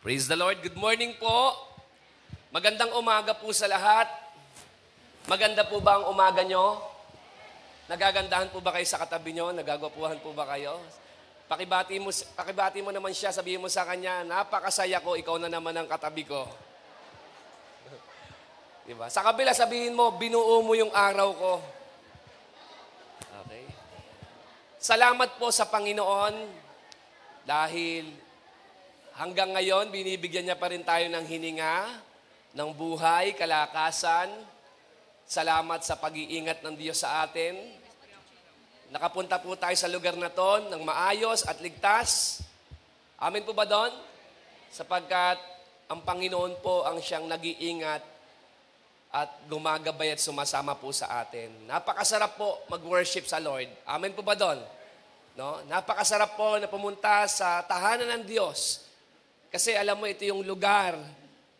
Praise the Lord. Good morning po. Magandang umaga po sa lahat. Maganda po ba ang umaga nyo? Nagagandahan po ba kayo sa katabi nyo? Nagagwapuhan po ba kayo? Pakibati mo naman siya, sabihin mo sa kanya, napakasaya ko, ikaw na naman ang katabi ko. Diba? Sa kabila, sabihin mo, binuo mo yung araw ko. Okay. Salamat po sa Panginoon dahil hanggang ngayon, binibigyan niya pa rin tayo ng hininga, ng buhay, kalakasan. Salamat sa pag-iingat ng Diyos sa atin. Nakapunta po tayo sa lugar na to ng maayos at ligtas. Amen po ba doon? Sapagkat ang Panginoon po ang siyang nag-iingat at gumagabay at sumasama po sa atin. Napakasarap po mag-worship sa Lord. Amen po ba doon? No? Napakasarap po na pumunta sa tahanan ng Diyos. Kasi alam mo, ito yung lugar,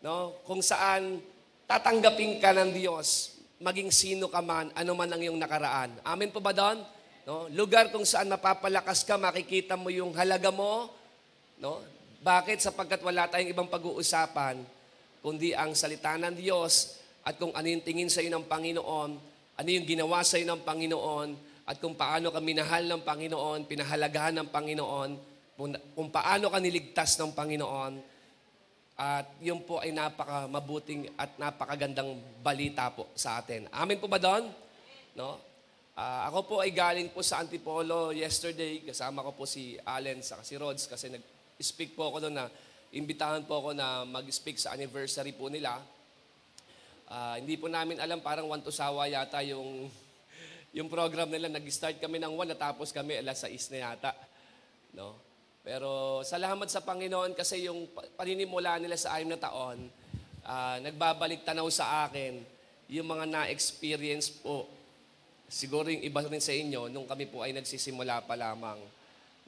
no, kung saan tatanggapin ka ng Diyos, maging sino ka man, ano man ang iyong nakaraan. Amen po ba doon? No? Lugar kung saan mapapalakas ka, makikita mo yung halaga mo. No? Bakit? Sapagkat wala tayong ibang pag-uusapan, kundi ang salita ng Diyos at kung ano yung tingin sa iyo ng Panginoon, ano yung ginawa sa iyo ng Panginoon, at kung paano ka minahal ng Panginoon, pinahalagahan ng Panginoon, kung paano ka niligtas ng Panginoon, at yun po ay napakamabuting at napakagandang balita po sa atin. Amen po ba doon? No? Ako po ay galing po sa Antipolo yesterday. Kasama ko po si Allen sa si Rods kasi nag-speak po ako doon na imbitahan po ako na mag-speak sa anniversary po nila. Hindi po namin alam, parang 1 to sawa yata yung program nila. Nag-start kami ng 1, natapos kami alas 6 na yata. No? Pero salamat sa Panginoon kasi yung paninimula nila sa 6 na taon, nagbabalik tanaw sa akin yung mga na-experience po. Siguro yung iba rin sa inyo, nung kami po ay nagsisimula pa lamang.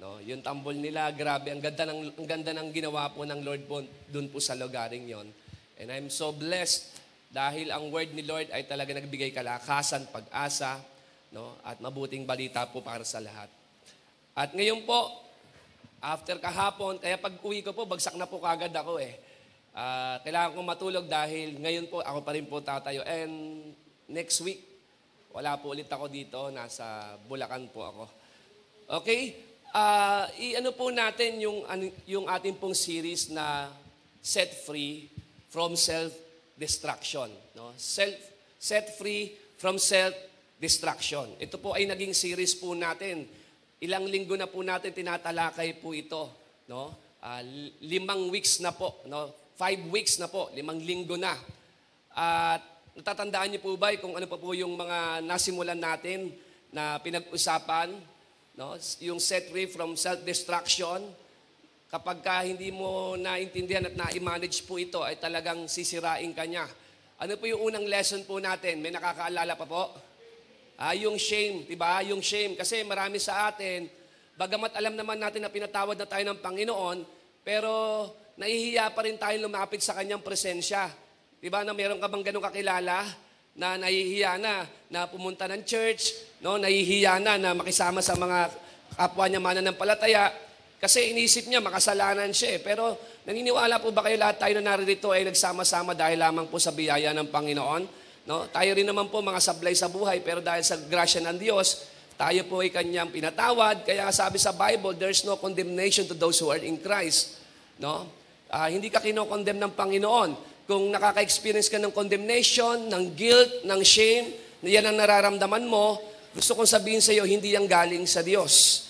No? Yung tambol nila, grabe, ang ganda ng ginawa po ng Lord po dun po sa lugaring yon. And I'm so blessed dahil ang word ni Lord ay talaga nagbigay kalakasan, pag-asa, no? At mabuting balita po para sa lahat. At ngayon po, after kahapon, kaya pag uwi ko po, bagsak na po kagad ako eh. Kailangan kong matulog dahil ngayon po, ako pa rin po tatayo. And next week, wala po ulit ako dito. Nasa Bulacan po ako. Okay? I-ano po natin yung ating pong series na Set Free from Self-Destruction. No? Set Free from Self-Destruction. Ito po ay naging series po natin. Ilang linggo na po natin tinatalakay po ito, no? 5 weeks na po, no? 5 weeks na po, 5 linggo na. At natatandaan niyo po ba kung ano pa po yung mga nasimulan natin na pinag-usapan, no? Yung set free from self-destruction. Kapag hindi mo naintindihan at na-manage po ito, ay talagang sisirain ka niya. Ano po yung unang lesson po natin? May nakakaalala pa po? Yung shame, diba? Yung shame. Kasi marami sa atin, bagamat alam naman natin na pinatawad na tayo ng Panginoon, pero nahihiya pa rin tayo lumapit sa Kanyang presensya. Diba? Na meron ka bang ganun kakilala na nahihiya na pumunta ng church, no? Nahihiya na makisama sa mga kapwa niya mananampalataya, kasi inisip niya makasalanan siya eh. Pero naniniwala po ba kayo lahat tayo na naririto ay nagsama-sama dahil lamang po sa biyaya ng Panginoon? No? Tayo rin naman po mga sablay sa buhay, pero dahil sa grasya ng Diyos, tayo po ay Kanyang pinatawad. Kaya sabi sa Bible, there's no condemnation to those who are in Christ. No? Hindi ka kinokondemn ng Panginoon. Kung nakaka-experience ka ng condemnation, ng guilt, ng shame, na yan ang nararamdaman mo, gusto kong sabihin sa iyo, hindi yan galing sa Diyos.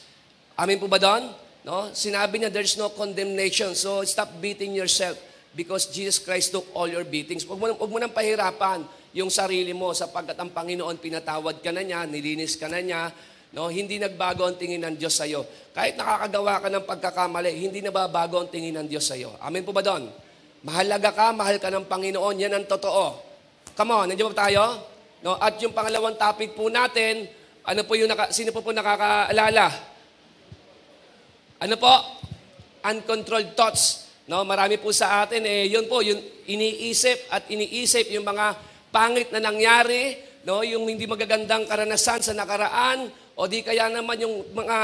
Amen po ba doon? No? Sinabi niya, there's no condemnation. So stop beating yourself because Jesus Christ took all your beatings. Huwag mo nang pahirapan yung sarili mo sapagkat ang Panginoon pinatawad ka na niya, nilinis ka na niya, no? Hindi nagbago ang tingin ng Diyos sa iyo. Kahit nakakagawa ka ng pagkakamali, hindi nababago ang tingin ng Diyos sa iyo. Amen po ba doon? Mahalaga ka, mahal ka ng Panginoon, yan ang totoo. Come on, nandiyan ba tayo? No? At yung pangalawang topic po natin, sino po nakakaalala? Ano po? Uncontrolled thoughts. No, marami po sa atin yun po, yung iniisip yung mga pangit na nangyari, no, yung hindi magagandang karanasan sa nakaraan, o di kaya naman yung mga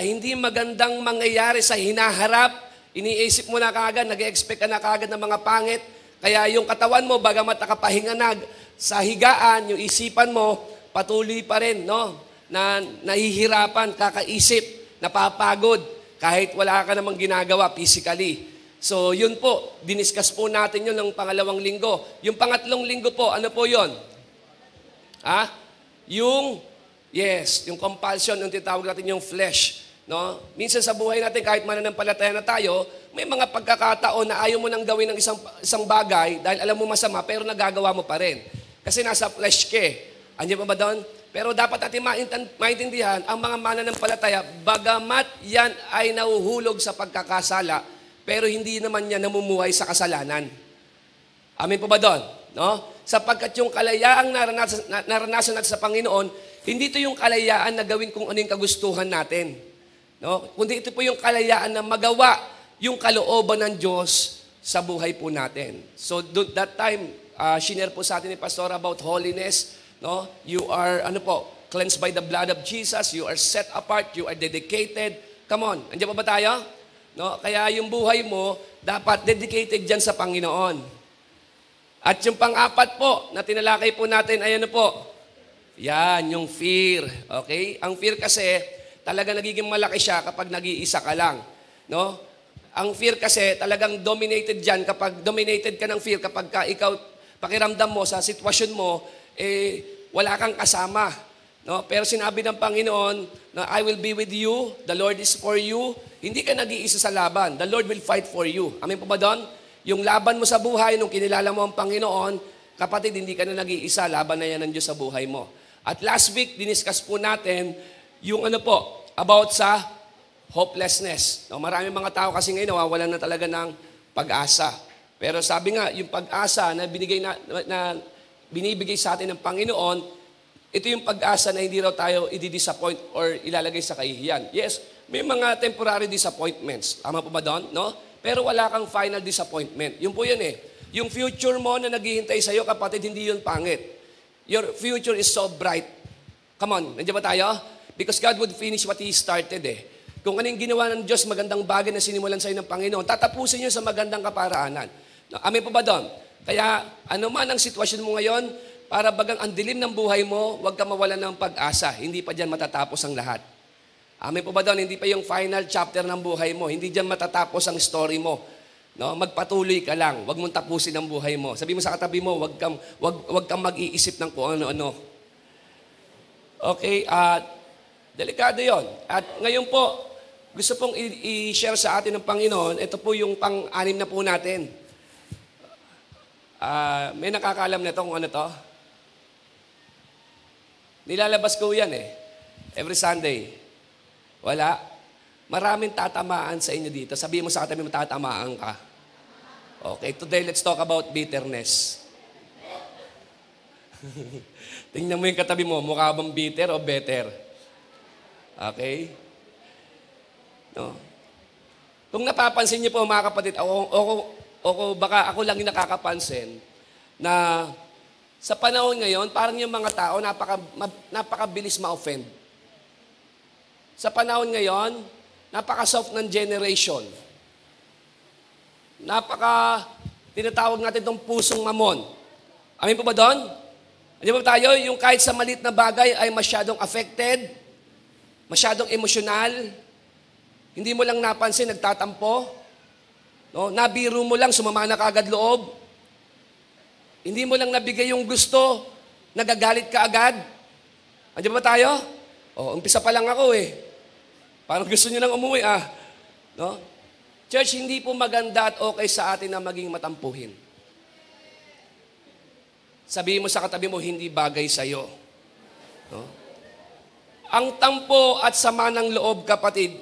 hindi magandang mangyayari sa hinaharap, Iniisip mo na kaagad, nag-expect ka na kaagad ng mga pangit. Kaya yung katawan mo, bagamat nakapahinga na sa higaan, yung isipan mo, patuloy pa rin, no? Na nahihirapan, kakaisip, napapagod, kahit wala ka namang ginagawa physically. So, yun po, diniscuss po natin yun ng pangalawang linggo. Yung pangatlong linggo po, ano po yun? Yung compulsion, yung tinatawag natin yung flesh. No? Minsan sa buhay natin, kahit mananampalataya na tayo, may mga pagkakataon na ayaw mo nang gawin ng isang bagay dahil alam mo masama, pero nagagawa mo pa rin. Kasi nasa flesh ka eh. Andiyan pa ba doon? Pero dapat natin maintindihan, ang mga mananampalataya, bagamat yan ay nahuhulog sa pagkakasala, pero hindi naman yan namumuhay sa kasalanan. Amin po ba doon? No? Sapagkat yung kalayaang naranasan natin sa Panginoon, hindi ito yung kalayaan na gawin kung ano yung kagustuhan natin. No? Kundi ito po yung kalayaan na magawa yung kalooban ng Diyos sa buhay po natin. So that time, shinare po sa atin ni Pastor about holiness. No? You are, cleansed by the blood of Jesus. You are set apart. You are dedicated. Come on, andiyan pa ba tayo? No? Kaya yung buhay mo, dapat dedicated dyan sa Panginoon. At yung pang-apat po, na tinalakay po natin, ay ano po? Yan, yung fear. Okay? Ang fear kasi, talaga nagiging malaki siya kapag nag-iisa ka lang. No? Ang fear kasi, talagang dominated dyan, kapag dominated ka ng fear, kapag ikaw, pakiramdam mo sa sitwasyon mo, wala kang kasama. No? Pero sinabi ng Panginoon, na I will be with you, the Lord is for you, hindi ka nag-iisa sa laban. The Lord will fight for you. Amin po ba doon? Yung laban mo sa buhay, nung kinilala mo ang Panginoon, kapatid, hindi ka na nag-iisa. Laban na yan ng Diyos sa buhay mo. At last week, diniscuss po natin yung about sa hopelessness. No, maraming mga tao kasi ngayon nawawalan na talaga ng pag-asa. Pero sabi nga, yung pag-asa na binibigay sa atin ng Panginoon, ito yung pag-asa na hindi raw tayo i-disappoint or ilalagay sa kahihiyan. Yes, may mga temporary disappointments. Tama po ba doon? No? Pero wala kang final disappointment. Yun po yun eh. Yung future mo na naghihintay sa'yo, kapatid, hindi yun pangit. Your future is so bright. Come on, nandiyan ba tayo? Because God would finish what He started eh. Kung ano yung ginawa ng Diyos, magandang bagay na sinimulan sa'yo ng Panginoon, tatapusin nyo sa magandang kaparaanan. No, amin po ba doon? Kaya, ano man ang sitwasyon mo ngayon, para bagang ang dilim ng buhay mo, huwag ka mawalan ng pag-asa. Hindi pa dyan matatapos ang lahat. Amin po ba doon? Hindi pa yung final chapter ng buhay mo. Hindi dyan matatapos ang story mo. No? Magpatuloy ka lang. Huwag mong tapusin ang buhay mo. Sabi mo sa katabi mo, huwag kang mag-iisip ng kung ano-ano. Okay? Delikado yon. At ngayon po, gusto pong i-share sa atin ng Panginoon, ito po yung pang-anim na po natin. May nakakaalam na ito kung ano to? Nilalabas ko yan eh. Every Sunday. Wala. Maraming tatamaan sa inyo dito. Sabihin mo sa katabi mo, tatamaan ka. Okay, today let's talk about bitterness. Tingnan mo yung katabi mo, mukha bang bitter o better? Okay? No. Kung napapansin niyo po mga kapatid, baka ako lang yung nakakapansin, na sa panahon ngayon, parang yung mga tao napakabilis ma-offend. Sa panahon ngayon, napaka-soft ng generation. Tinatawag natin itong pusong mamon. Amin po ba doon? Alam mo tayo, yung kahit sa maliit na bagay ay masyadong affected, masyadong emosyonal, hindi mo lang napansin, nagtatampo, no? Nabiro mo lang, sumama na kaagad loob, hindi mo lang nabigay yung gusto, nagagalit ka agad. Andiyan ba tayo? Umpisa pa lang ako eh. Parang gusto nyo lang umuwi No? Church, hindi po maganda at okay sa atin na maging matampuhin. Sabihin mo sa katabi mo, hindi bagay sa'yo. No? Ang tampo at sama ng loob, kapatid,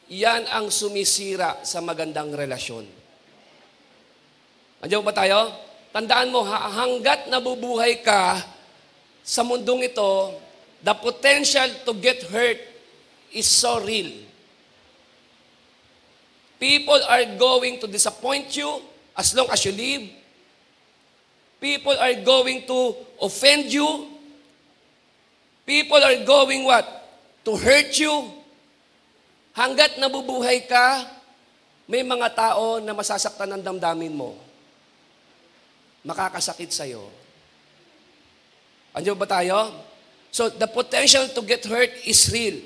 yan ang sumisira sa magandang relasyon. Andiyan ba tayo? Tandaan mo, hanggat nabubuhay ka sa mundong ito, the potential to get hurt is so real. People are going to disappoint you as long as you live. People are going to offend you. People are going what? To hurt you. Hanggat nabubuhay ka, may mga tao na masasaktan ng damdamin mo. Makakasakit sa'yo. Andiyan ba tayo? So, the potential to get hurt is real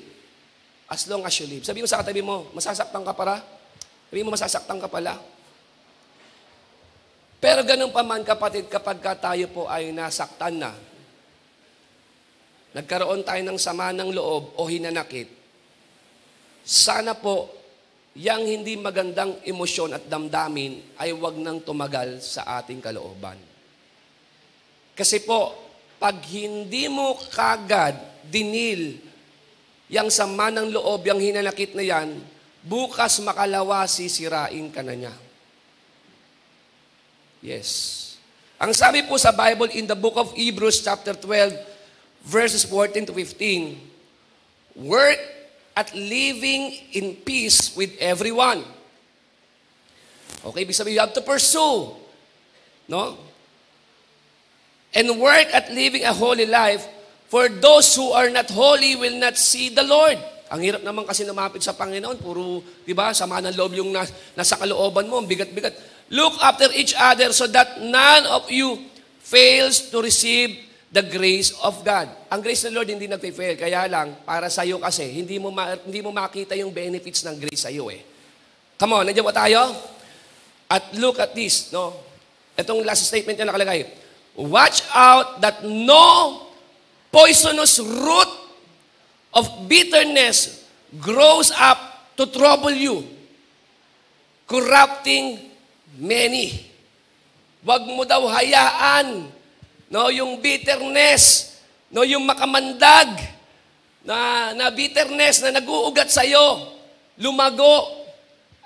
as long as you live. Sabi mo sa katabi mo, masasaktan ka para? Sabi mo, masasaktan ka pala? Pero ganun pa man, kapatid, kapag tayo po ay nasaktan na, nagkaroon tayo ng sama ng loob o hinanakit, sana po, yang hindi magandang emosyon at damdamin ay wag nang tumagal sa ating kalooban. Kasi po, pag hindi mo kagad dinil yang sama ng loob, yang hinanakit na yan, bukas makalawa sisirain ka na niya. Yes. Ang sabi po sa Bible in the book of Hebrews chapter 12, verses 14 to 15, work at living in peace with everyone. Okay, ibig sabihin, you have to pursue. No? And work at living a holy life, for those who are not holy will not see the Lord. Ang hirap naman kasi lumapit sa Panginoon, puro, di ba, sama ng loob yung nasa kalooban mo, ang bigat-bigat. Look after each other so that none of you fails to receive the grace of God. Ang grace ng Lord hindi nagpe-fail. Kaya lang, para sa iyo kasi, hindi mo makita yung benefits ng grace sa iyo eh. Come on, nandiyan ba tayo? At look at this, no? Itong last statement niya nakalagay. Watch out that no poisonous root of bitterness grows up to trouble you, corrupting many. Wag mo daw hayaan no, yung bitterness, no, yung makamandag na bitterness na nag-uugat sa iyo, lumago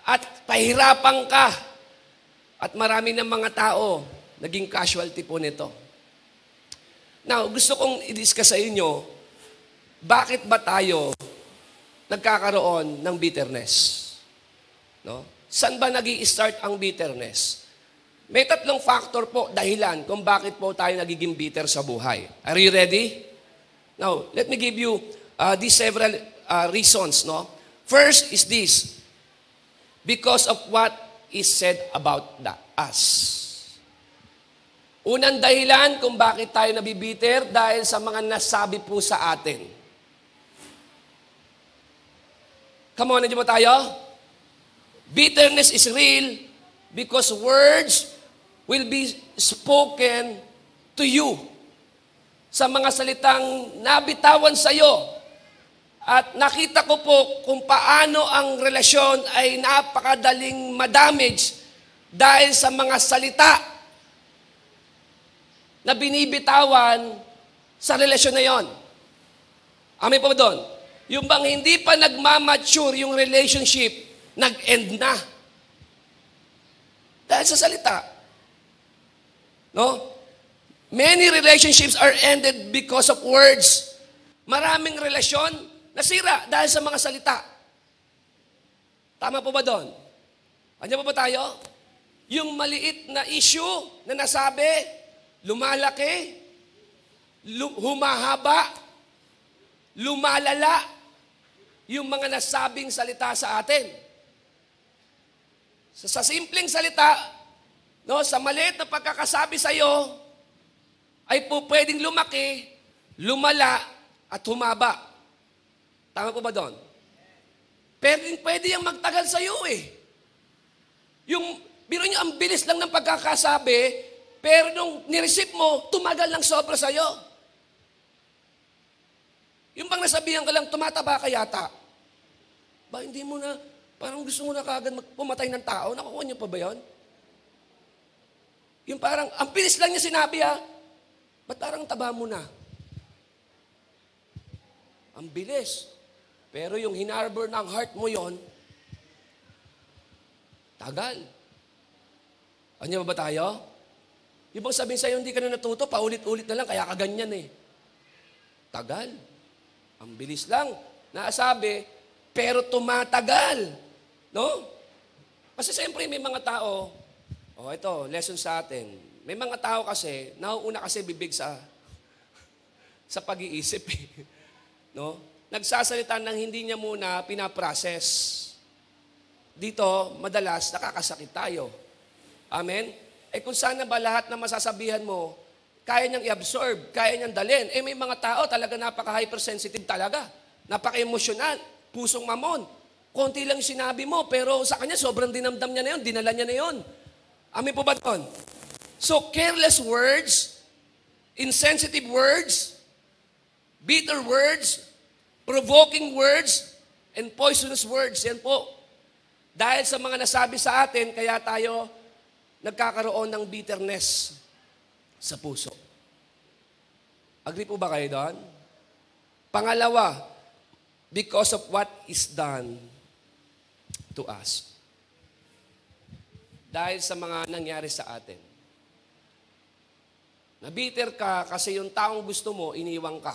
at pahirapan ka. At marami ng mga tao naging casualty po nito. Now, gusto kong i-discuss sa inyo, bakit ba tayo nagkakaroon ng bitterness? No? Saan ba nag-i-start ang bitterness? May tatlong factor po, dahilan kung bakit po tayo nagiging bitter sa buhay. Are you ready? Now, let me give you these several reasons. No? First is this, because of what is said about us. Unang dahilan kung bakit tayo nabibitter dahil sa mga nasabi po sa atin. Come on, nandiyan mo tayo? Bitterness is real because words will be spoken to you. Sa mga salitang nabitawan sa iyo. At nakita ko po kung paano ang relasyon ay napakadaling madamage dahil sa mga salita na binibitawan sa relasyon na yon. Amin po ba doon? Yung bang hindi pa nagmamature yung relationship, nag-end na. Dahil sa salita. No? Many relationships are ended because of words. Maraming relasyon nasira dahil sa mga salita. Tama po ba doon? Andiyan po ba tayo? Yung maliit na issue na nasabi, lumalaki, humahaba, lumalala, yung mga nasabing salita sa atin. Sa simpleng salita, no, sa maliit na pagkakasabi sa iyo, ay po pwedeng lumaki, lumala, at humaba. Tama po ba doon? Pwede yung magtagal sa iyo eh. Yung, biro niyo, ang bilis lang ng pagkakasabi, pero nung nireceive mo, tumagal lang sobra sa iyo. Yung bang nasabihan ka lang, tumataba ka yata. Ba, hindi mo na, parang gusto mo na kagad pumatay ng tao. Nakukuha niyo pa ba yun? Yung parang, ang bilis lang niya sinabi ha, ba't parang taba mo na? Ang bilis. Pero yung hinarbor ng heart mo yon, tagal. Ano ba tayo? Yung bang sabihin sa'yo, hindi ka na natuto, paulit-ulit na lang, kaya kaganyan eh. Tagal. Ang bilis lang. Naasabi, pero tumatagal. No? Kasi siyempre may mga tao, ito, lesson sa atin. May mga tao kasi, nauuna kasi bibig sa pag-iisip eh. No? Nagsasalita ng hindi niya muna pinaprocess. dito, madalas, nakakasakit tayo. Amen? Kung sana ba lahat na masasabihan mo, kaya niyang i-absorb, kaya niyang dalhin. May mga tao talaga napaka-hypersensitive talaga. Napaka-emosyonal, pusong mamon. Konti lang sinabi mo, pero sa kanya sobrang dinamdam niya na yun, dinala niya na yun. Amen po ba doon? So, careless words, insensitive words, bitter words, provoking words, and poisonous words. Yan po. Dahil sa mga nasabi sa atin, kaya tayo nagkakaroon ng bitterness sa puso. Agree po ba kayo doon? Pangalawa, because of what is done to us. Dahil sa mga nangyari sa atin. Nabitter ka kasi yung taong gusto mo, iniwang ka.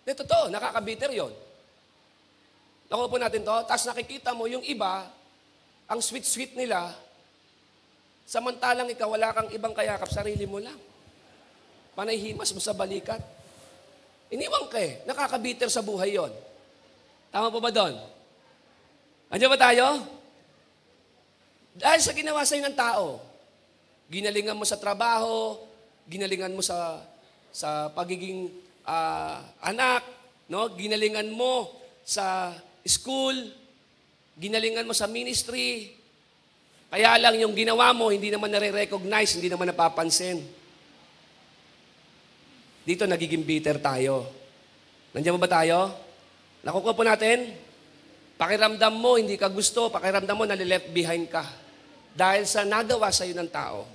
Totoo, nakakabitter yon. Nakuha po natin to, tapos nakikita mo yung iba, ang sweet-sweet nila, samantalang ikaw, wala kang ibang kayakap, sarili mo lang. Panayhimas mo sa balikat. Iniwang ka nakakabitter sa buhay yon. Tama po ba doon? Andiyan ba tayo? Dahil sa ginawa sa'yo ng tao, ginalingan mo sa trabaho, ginalingan mo sa pagiging anak, no? Ginalingan mo sa school, ginalingan mo sa ministry, kaya lang yung ginawa mo, hindi naman nare-recognize, hindi naman napapansin. Dito nagiging bitter tayo. Nandiyan ba tayo? Nakukuha po natin? Pakiramdam mo, hindi ka gusto, pakiramdam mo, nalileft behind ka. Dahil sa nagawa sa iyo ng tao,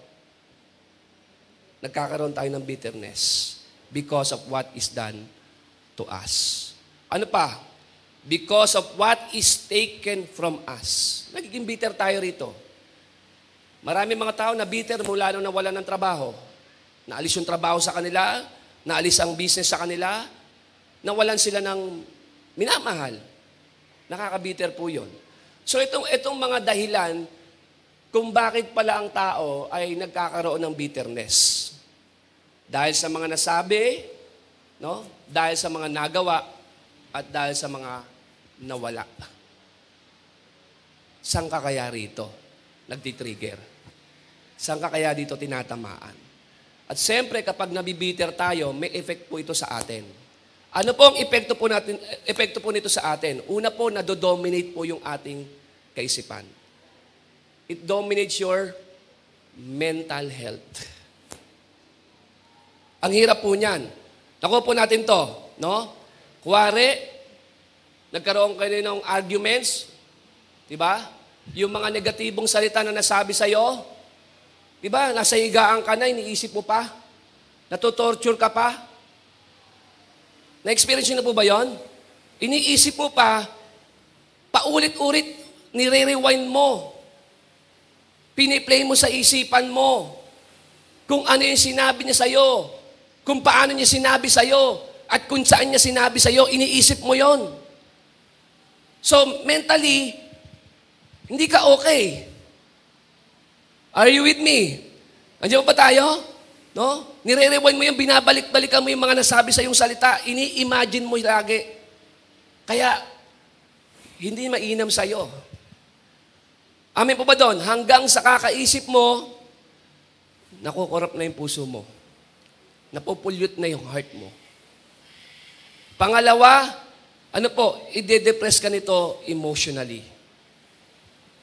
nagkakaroon tayo ng bitterness because of what is done to us. Ano pa? Because of what is taken from us. Nagiging bitter tayo rito. Marami mga tao na bitter mula nung nawalan ng trabaho. Naalis yung trabaho sa kanila, naalis ang business sa kanila, nawalan sila ng minamahal. Nakakabitter po yun. So itong mga dahilan kung bakit pala ang tao ay nagkakaroon ng bitterness. Dahil sa mga nasabi, no? Dahil sa mga nagawa, at dahil sa mga nawala. Saan ka kaya rito nagtitrigger? Saan ka kaya dito tinatamaan? At siyempre, kapag nabibitter tayo, may effect po ito sa atin. Ano po ang epekto po nito sa atin? Una po, nadodominate po yung ating kaisipan. It dominates your mental health. Ang hirap po niyan. Nakuha po natin to, no? Kuwari, nagkaroon kayo ng arguments, di ba? Yung mga negatibong salita na nasabi sa'yo, di ba? Nasa higaan ka na, iniisip mo pa. Natutorture ka pa. Na-experience nyo na po ba yun? Iniisip mo pa, paulit-ulit, nire-rewind mo. Piniplay mo sa isipan mo. Kung ano yung sinabi niya sa'yo. Kung paano niya sinabi sa'yo. At kung saan niya sinabi sa'yo, iniisip mo yon. So, mentally, hindi ka okay. Are you with me? Andiyan ba tayo? No? Nire-rewind mo yung binabalik-balikan mo yung mga nasabi sa yung salita. Ini-imagine mo lagi. Kaya, hindi mainam sa'yo. Amen po ba doon? Hanggang sa kakaisip mo, nakukorrupt na yung puso mo. Napopollute na yung heart mo. Pangalawa, ano po, ide-depress ka nito emotionally.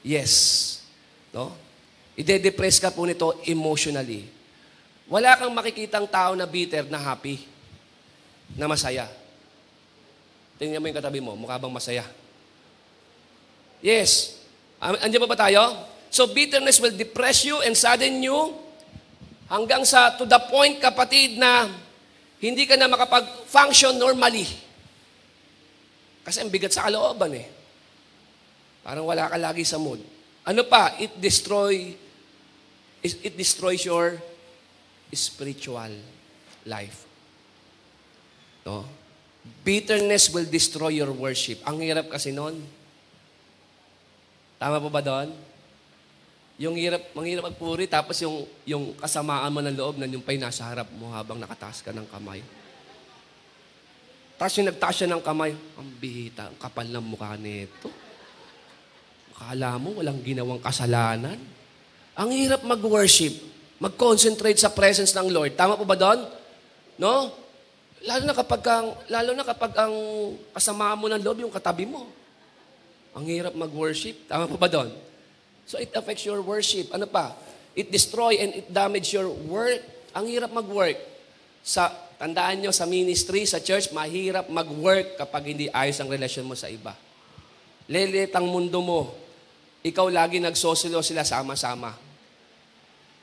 Yes. No? Ide-depress ka po nito emotionally. Wala kang makikitang tao na bitter na happy, na masaya. Tingnan mo yung katabi mo, mukha bang masaya? Yes. Andiyan ba tayo? So bitterness will depress you and sadden you hanggang sa to the point, kapatid, na hindi ka na makapag-function normally. Kasi ang bigat sa kalooban eh. Parang wala ka lagi sa mood. Ano pa? It destroys your spiritual life. No? Bitterness will destroy your worship. Ang hirap kasi nun. Tama po ba doon? Manghirap magpuri, tapos yung kasamaan mo ng loob, yung pa'y nasa harap mo habang nakataas ka ng kamay. Tapos yung nagtaas siya ng kamay, ang bihita, ang kapal ng mukha nito. Akala mo walang ginawang kasalanan. Ang hirap mag-worship, mag-concentrate sa presence ng Lord. Tama po ba doon? No? Lalo na kapag ang kasama mo ng loob, yung katabi mo. Ang hirap mag-worship. Tama po ba doon? So it affects your worship. Ano pa? It destroy and it damage your work. Ang hirap mag-work. Tandaan nyo, sa ministry, sa church, mahirap mag-work kapag hindi ayos ang relasyon mo sa iba. Lelet ang mundo mo. Ikaw lagi nagsosolo sila sama-sama.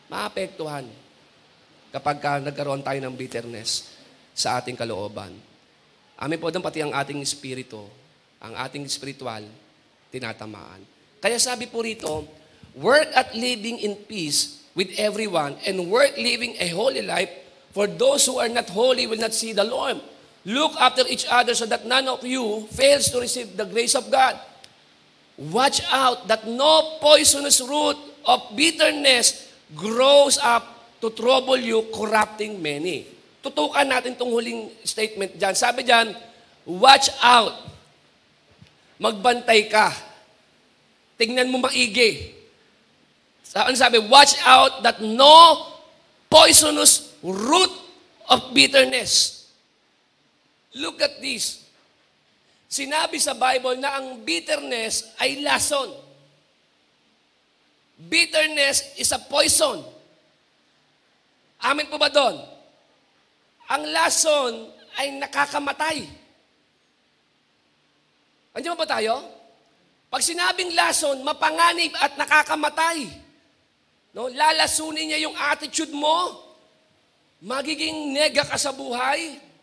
Maapektuhan kapag nagkaroon tayo ng bitterness sa ating kalooban. Amin po doon pati ang ating espiritu, ang ating spiritual, tinatamaan. Kaya sabi po rito, work at living in peace with everyone and work living a holy life, for those who are not holy will not see the Lord. Look after each other so that none of you fails to receive the grace of God. Watch out that no poisonous root of bitterness grows up to trouble you, corrupting many. Tutukan natin itong huling statement dyan. Sabi dyan, watch out. Magbantay ka. Tingnan mo maigi. Ano sabi? Watch out that no poisonous root of bitterness. Look at this. Sinabi sa Bible na ang bitterness ay lason. Bitterness is a poison. Amin po ba doon? Ang lason ay nakakamatay. Andiyan ba tayo? Pag sinabing lason, mapanganib at nakakamatay. No? Lalasunin niya yung attitude mo. Magiging nega ka sa buhay.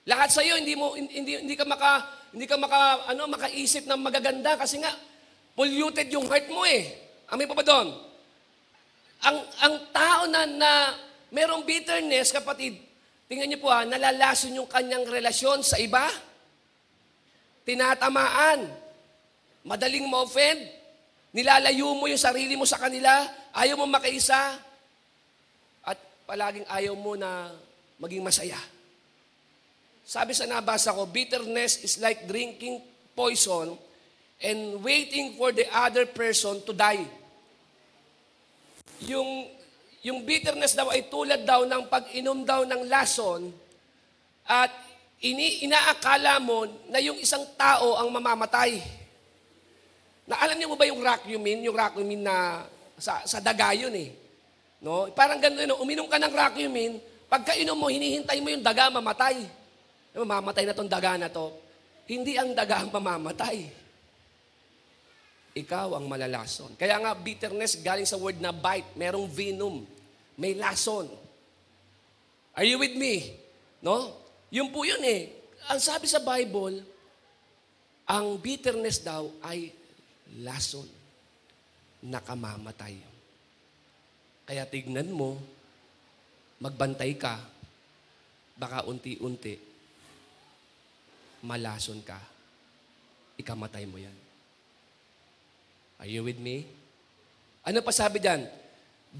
Lahat sa iyo hindi ka makaisip ng magaganda kasi nga polluted yung heart mo eh. Amin pa ba doon? Ang tao na merong bitterness, kapatid, tingnan niyo po nalalason yung kanyang relasyon sa iba. Tinatamaan. Madaling ma-offend. Nilalayo mo yung sarili mo sa kanila. Ayaw mo makaisa. At palaging ayaw mo na maging masaya. Sabi sa nabasa ko, bitterness is like drinking poison and waiting for the other person to die. Yung bitterness daw ay tulad daw ng pag-inom daw ng lason at inaakala mo na yung isang tao ang mamamatay. Na alam niyo mo ba yung Racumin? Yung Racumin na sa daga yun eh. No? Parang gano'n, uminom ka ng Racumin, pagkainom mo, hinihintay mo yung daga mamatay. Mamamatay na tong daga na to. Hindi ang daga ang mamamatay. Ikaw ang malalason. Kaya nga, bitterness galing sa word na bite. Merong venom. May lason. Are you with me? No? Yun po yun eh. Ang sabi sa Bible, ang bitterness daw ay lason. Nakamamatay. Kaya tignan mo, magbantay ka, baka unti-unti, malason ka, ikamatay mo yan. Are you with me? Ano pa sabi dyan?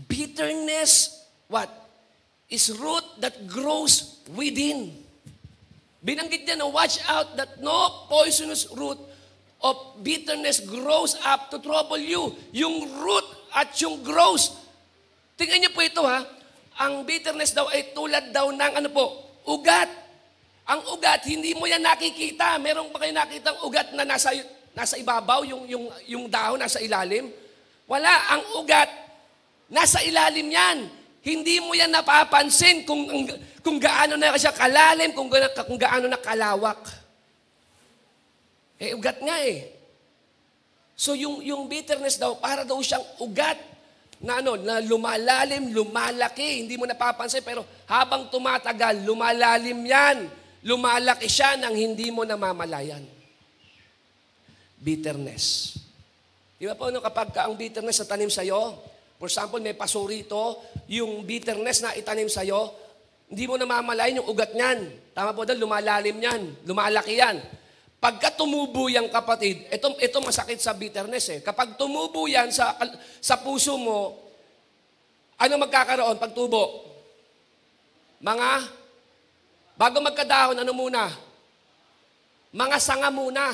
Bitterness, what? Is root that grows within. Binanggit niya na watch out that no poisonous root of bitterness grows up to trouble you. Yung root at yung grows. Tingnan niyo po ito Ang bitterness daw ay tulad daw ng ugat. Ang ugat, hindi mo yan nakikita. Meron pa kayo nakitang ugat na nasa ibabaw, yung dahon nasa ilalim? Wala, ang ugat, nasa ilalim yan. Hindi mo yan napapansin kung gaano na siya kalalim, kung gaano na kalawak. Ugat nga eh. So yung bitterness daw, para daw siyang ugat na lumalalim, lumalaki. Hindi mo napapansin, pero habang tumatagal, lumalalim yan. Lumalaki siya nang hindi mo namamalayan. Bitterness. Di ba po, kapag ang bitterness na tanim sa'yo, for example, may paso rito, yung bitterness na itanim sa'yo, hindi mo namamalayan yung ugat niyan. Tama po doon, lumalalim yan, lumalaki yan. Pagka tumubo yan, kapatid, ito masakit sa bitterness eh. Kapag tumubo yan sa puso mo, ano magkakaroon pag tubo? Bago magkadahon, ano muna? Mga sanga muna.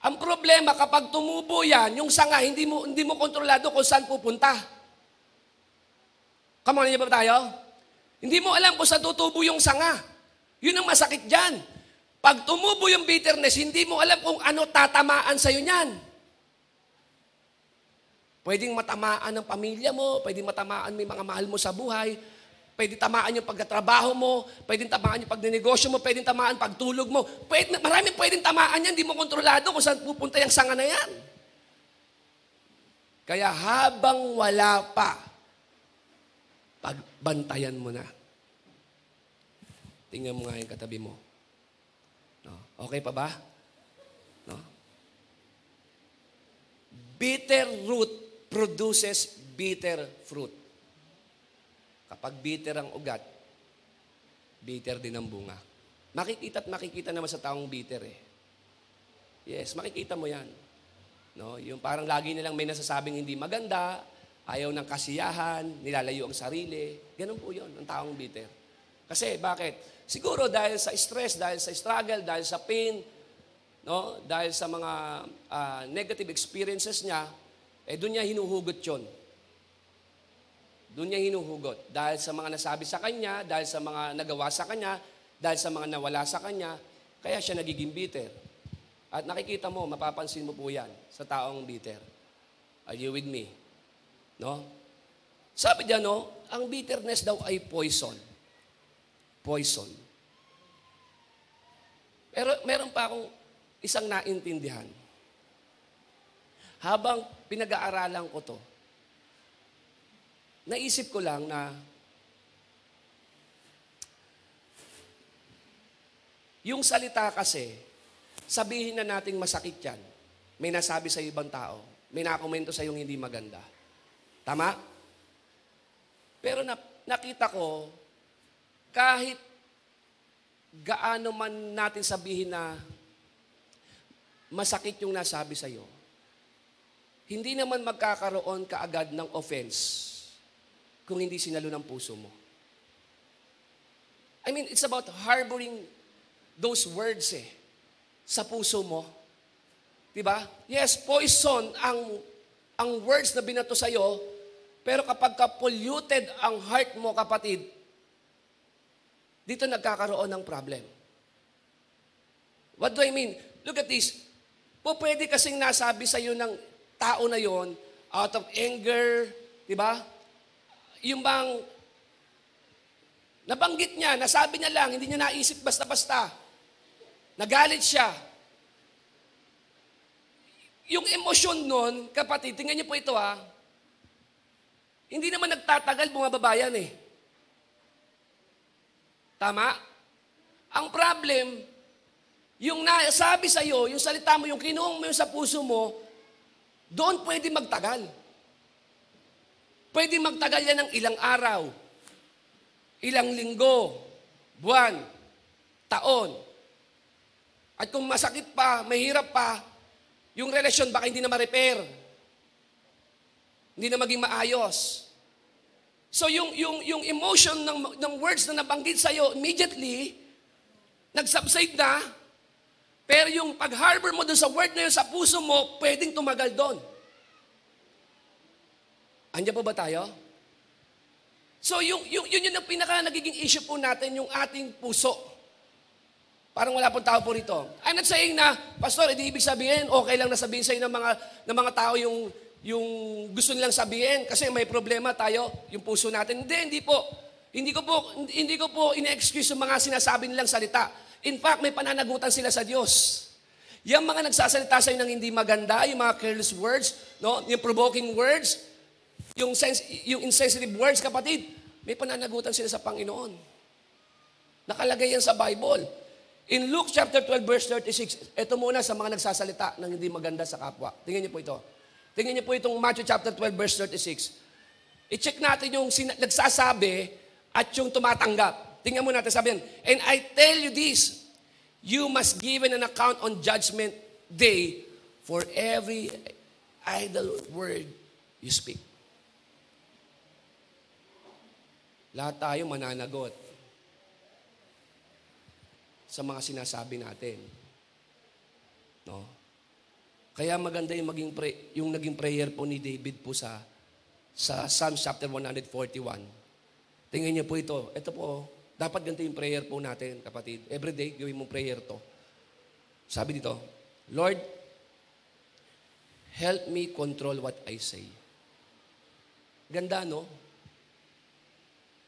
Ang problema, kapag tumubo yan, yung sanga, hindi mo kontrolado kung saan pupunta. Come on, ba tayo? Hindi mo alam kung saan tutubo yung sanga. Yun ang masakit dyan. Pag tumubo yung bitterness, hindi mo alam kung ano tatamaan sa'yo niyan. Pwedeng matamaan ang pamilya mo, pwedeng matamaan may mga mahal mo sa buhay, pwedeng tamaan yung pagkatrabaho mo, pwedeng tamaan yung pagnenegosyo mo, pwedeng tamaan pagtulog mo. Maraming pwedeng tamaan yan, hindi mo kontrolado kung saan pupunta yung sanga na yan. Kaya habang wala pa, pagbantayan mo na. Tingnan mo nga yung katabi mo. No? Okay pa ba? No? Bitter root produces bitter fruit. Kapag bitter ang ugat, bitter din ang bunga. Makikita naman sa taong bitter eh. Yes, makikita mo yan. No? Yung parang lagi nilang may nasasabing hindi maganda, ayaw ng kasiyahan, nilalayo ang sarili. Ganun po yun, ang taong bitter. Kasi bakit? Siguro dahil sa stress, dahil sa struggle, dahil sa pain, no? Dahil sa mga negative experiences niya, doon niya hinuhugot yun. Doon niya hinuhugot. Dahil sa mga nasabi sa kanya, dahil sa mga nagawa sa kanya, dahil sa mga nawala sa kanya, kaya siya nagiging bitter. At nakikita mo, mapapansin mo po yan sa taong bitter. Are you with me? No? Sabi niya, no, ang bitterness daw ay poison. Poison. Pero meron pa akong isang naintindihan. Habang pinag-aaralan ko to, naisip ko lang na yung salita kasi, sabihin na nating masakit yan. May nasabi sa ibang tao. May nakomento sa yung hindi maganda. Tama? Pero nakita ko, kahit gaano man natin sabihin na masakit yung nasabi sa iyo, hindi naman magkakaroon kaagad ng offense kung hindi sinalo ng puso mo. I mean, it's about harboring those words sa puso mo. Diba? Yes, poison ang words na binato sa iyo, pero kapag polluted ang heart mo, kapatid, dito nagkakaroon ng problem. What do I mean? Look at this. Pwede kasing nasabi sa iyo ng tao na yon out of anger, di ba? Yung bang nabanggit niya, nasabi niya lang, hindi niya naisip basta-basta. Nagalit siya. Yung emosyon nun, kapatid, tingnan niyo po ito hindi naman nagtatagal, bumababa yan eh. Tama? Ang problem, yung nasabi sa iyo, yung salita mo, yung kinuong mo yung sa puso mo, doon pwede magtagal. Pwede magtagal yan ng ilang araw, ilang linggo, buwan, taon. At kung masakit pa, mahirap pa, yung relasyon baka hindi na ma-repair. Hindi na maging maayos. So yung emotion ng words na nabanggit sa iyo, immediately, nag-subside na, pero yung pag-harbor mo doon sa word na yun sa puso mo, pwedeng tumagal doon. Andiyan po ba tayo? So yun ang pinaka nagiging issue po natin, yung ating puso. Parang wala pong tao po rito. I'm not saying na, Pastor, hindi ibig sabihin, okay lang na sabihin sa'yo ng mga tao yung gusto nilang sabihin kasi may problema tayo, yung puso natin. Hindi po. Hindi ko po ina-excuse yung mga sinasabi nilang salita. In fact, may pananagutan sila sa Diyos. Yung mga nagsasalita sa'yo ng hindi maganda, yung mga careless words, no? Yung provoking words, yung insensitive words, kapatid, may pananagutan sila sa Panginoon. Nakalagay yan sa Bible. In Luke chapter 12, verse 36, ito muna sa mga nagsasalita ng hindi maganda sa kapwa. Tingnan niyo po ito. Tingnan niyo po itong Matthew chapter 12, verse 36. I-check natin yung nagsasabi at yung tumatanggap. Tingnan mo natin, sabi yan, and I tell you this, you must give an account on judgment day for every idle word you speak. Lahat tayo mananagot sa mga sinasabi natin. No? Kaya maganda yung, yung naging prayer po ni David po sa Psalm chapter 141. Tingnan niyo po ito. Ito po, dapat ganito yung prayer po natin, kapatid. Every day, gawin mong prayer to. Sabi dito, Lord, help me control what I say. Ganda, no?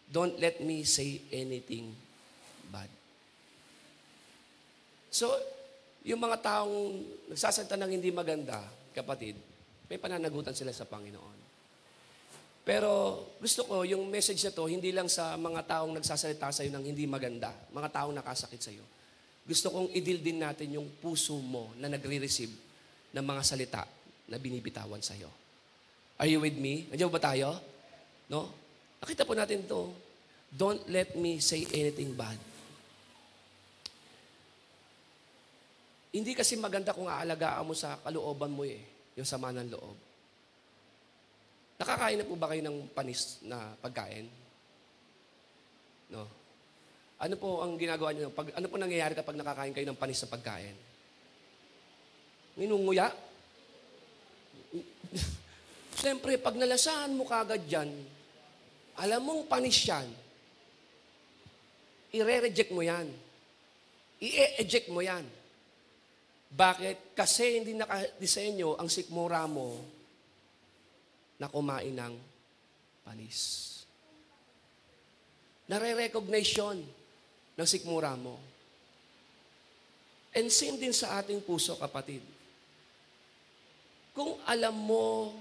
Don't let me say anything bad. So, yung mga taong nagsasalita ng hindi maganda, kapatid, may pananagutan sila sa Panginoon. Pero gusto ko, yung message na to, hindi lang sa mga taong nagsasalita sa iyo ng hindi maganda, mga taong nakasakit sa iyo. Gusto kong i-deal din natin yung puso mo na nagre-receive ng mga salita na binibitawan sa iyo. Are you with me? Nandiyan ba tayo? No? Nakita po natin to. Don't let me say anything bad. Hindi kasi maganda kung aalagaan mo sa kalooban mo yung sama ng loob. Nakakain na po ba kayo ng panis na pagkain? No. Ano po ang ginagawa niyo? Ano po nangyayari kapag nakakain kayo ng panis na pagkain? Ninunguya? Siyempre, pag nalasahan mo kagad yan, alam mong panis yan, i-reject mo yan. I-eject mo yan. Bakit? Kasi hindi nakadisenyo ang sikmura mo na kumain ng panis. Nare-recognize yun ng sikmura mo. And same din sa ating puso, kapatid. Kung alam mo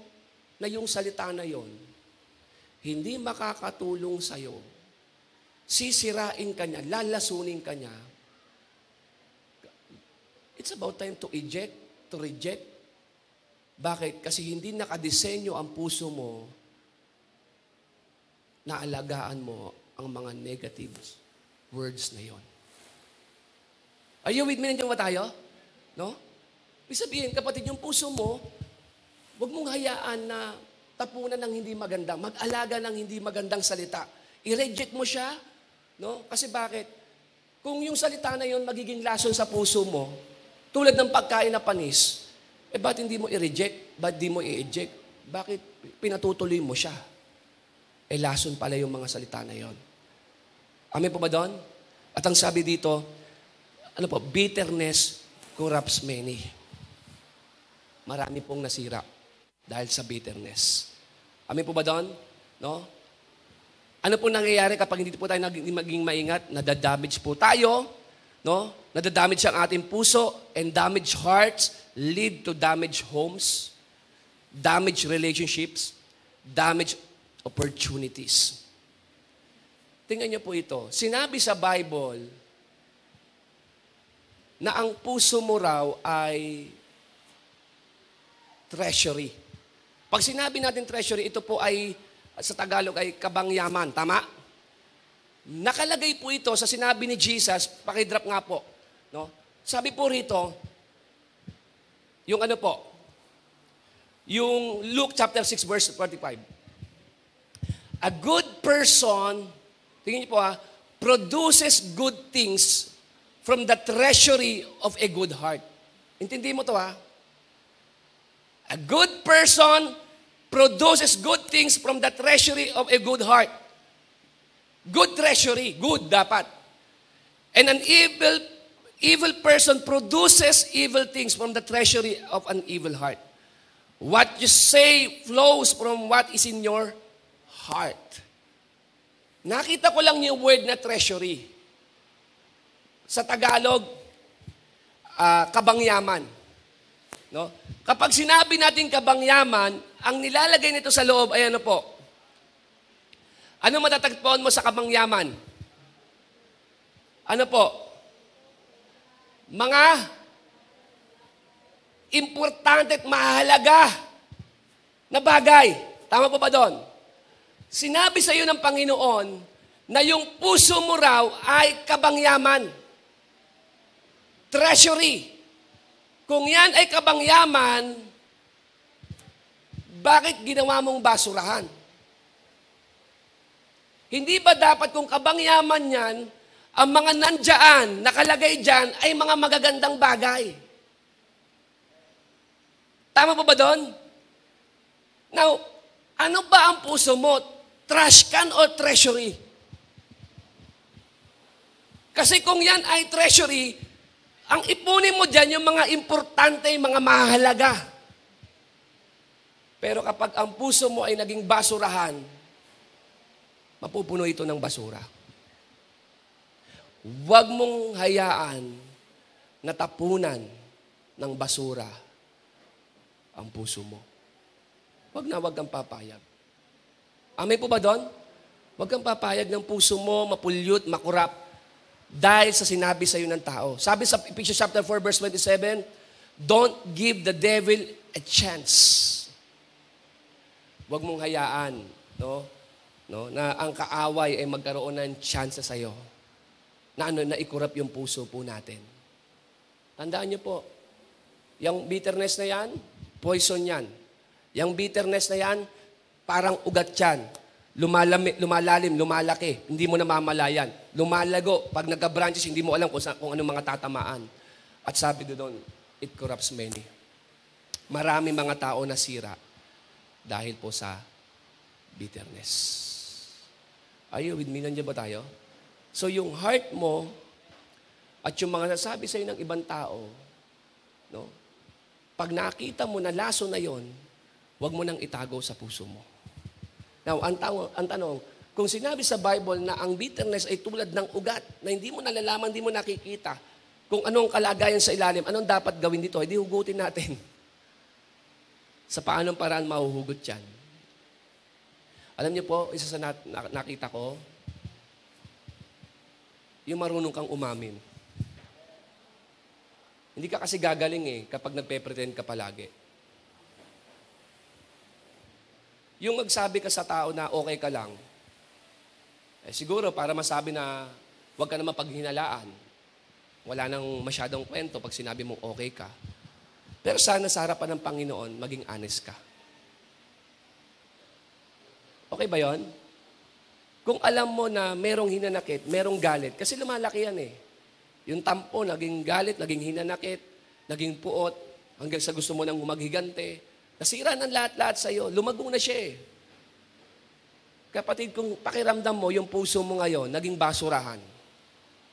na yung salita na yon, hindi makakatulong sa'yo, sisirain ka niya, lalasunin ka niya, it's about time to eject, to reject. Bakit? Kasi hindi nakadisenyo ang puso mo na alagaan mo ang mga negative words na yon. Are you with me? Nandiyan ba tayo? No? Ibig sabihin, kapatid, yung puso mo, huwag mong hayaan na tapunan ng hindi maganda, mag-alaga ng hindi magandang salita. I-reject mo siya. No? Kasi bakit? Kung yung salita na yon magiging lason sa puso mo, tulad ng pagkain na panis, ba't hindi mo i-reject? Ba't di mo i-eject? Bakit pinatutuloy mo siya? Lason pala yung mga salita na yon. Amen po ba doon? At ang sabi dito, ano po, bitterness corrupts many. Marami pong nasira dahil sa bitterness. Amen po ba doon? No? Ano po nangyayari kapag hindi po tayo maging maingat? Nadadamage po tayo. No? Nadadamage ang ating puso, and damaged hearts lead to damaged homes, damaged relationships, damaged opportunities. Tingnan niyo po ito. Sinabi sa Bible na ang puso mo raw ay treasury. Pag sinabi natin treasury, ito po ay, sa Tagalog ay kabangyaman. Tama? Nakalagay po ito sa sinabi ni Jesus, pakidrop nga po. No? Sabi po rito, yung ano po, yung Luke chapter 6 verse 45. A good person, tingin niyo po produces good things from the treasury of a good heart. Intindi mo to A good person produces good things from the treasury of a good heart. Good treasury, good dapat. And an evil person produces evil things from the treasury of an evil heart. What you say flows from what is in your heart. Nakita ko lang yung word na treasury. Sa Tagalog, kabangyaman. No? Kapag sinabi natin kabangyaman, ang nilalagay nito sa loob ay ano po? Ano matatagpuan mo sa kabangyaman? Ano po? Mga importante at mahalaga na bagay. Tama po ba doon? Sinabi sa iyo ng Panginoon na yung puso mo raw ay kabangyaman. Treasury. Kung yan ay kabangyaman, bakit ginawa mong basurahan? Hindi ba dapat kung kabangyaman yan, ang mga nandiyan, nakalagay dyan, ay mga magagandang bagay? Tama pa ba doon? Now, ano ba ang puso mo? Trash can or treasury? Kasi kung yan ay treasury, ang ipunin mo dyan yung mga importante, mga mahalaga. Pero kapag ang puso mo ay naging basurahan, mapupuno ito ng basura. Huwag mong hayaan na tapunan ng basura ang puso mo. Huwag kang papayag. Amen po ba doon? Huwag kang papayag ng puso mo mapulyot, makurap dahil sa sinabi sa iyo ng tao. Sabi sa Ephesians chapter 4 verse 27, don't give the devil a chance. Huwag mong hayaan, na ang kaaway ay magkaroon ng chance sa iyo. Na ikurap yung puso po natin. Tandaan niyo po, yung bitterness na yan, poison yan. Yung bitterness na yan, parang ugat yan. Lumalalim, lumalaki. Hindi mo namamalayan. Lumalago. Pag nagka-branches, hindi mo alam kung anong mga tatamaan. At sabi doon, it corrupts many. Marami mga tao na sira dahil po sa bitterness. Are you with me? Nandiyan ba tayo? So yung heart mo at yung mga nasabi sa iyo ng ibang tao, pag nakita mo na laso na yon, huwag mo nang itago sa puso mo. Now, ang tanong, kung sinabi sa Bible na ang bitterness ay tulad ng ugat, na hindi mo nalalaman, hindi mo nakikita, kung anong kalagayan sa ilalim, anong dapat gawin dito, hindi hugutin natin. Sa paanong paraan mahuhugot yan. Alam niyo po, isa sa nakita ko, yung marunong kang umamin. Hindi ka kasi gagaling kapag nagpe-pretend ka palagi. Yung magsabi ka sa tao na okay ka lang, siguro para masabi na huwag ka na mapaghinalaan. Wala nang masyadong kwento pag sinabi mong okay ka. Pero sana sa harapan ng Panginoon, maging honest ka. Okay ba yon? Kung alam mo na merong hinanakit, merong galit, kasi lumalaki yan Yung tampo, naging galit, naging hinanakit, naging puot, hanggang sa gusto mo nang maghigante. Nasira ng lahat-lahat sa iyo. Lumagong na siya Kapatid, kung pakiramdam mo, yung puso mo ngayon, naging basurahan.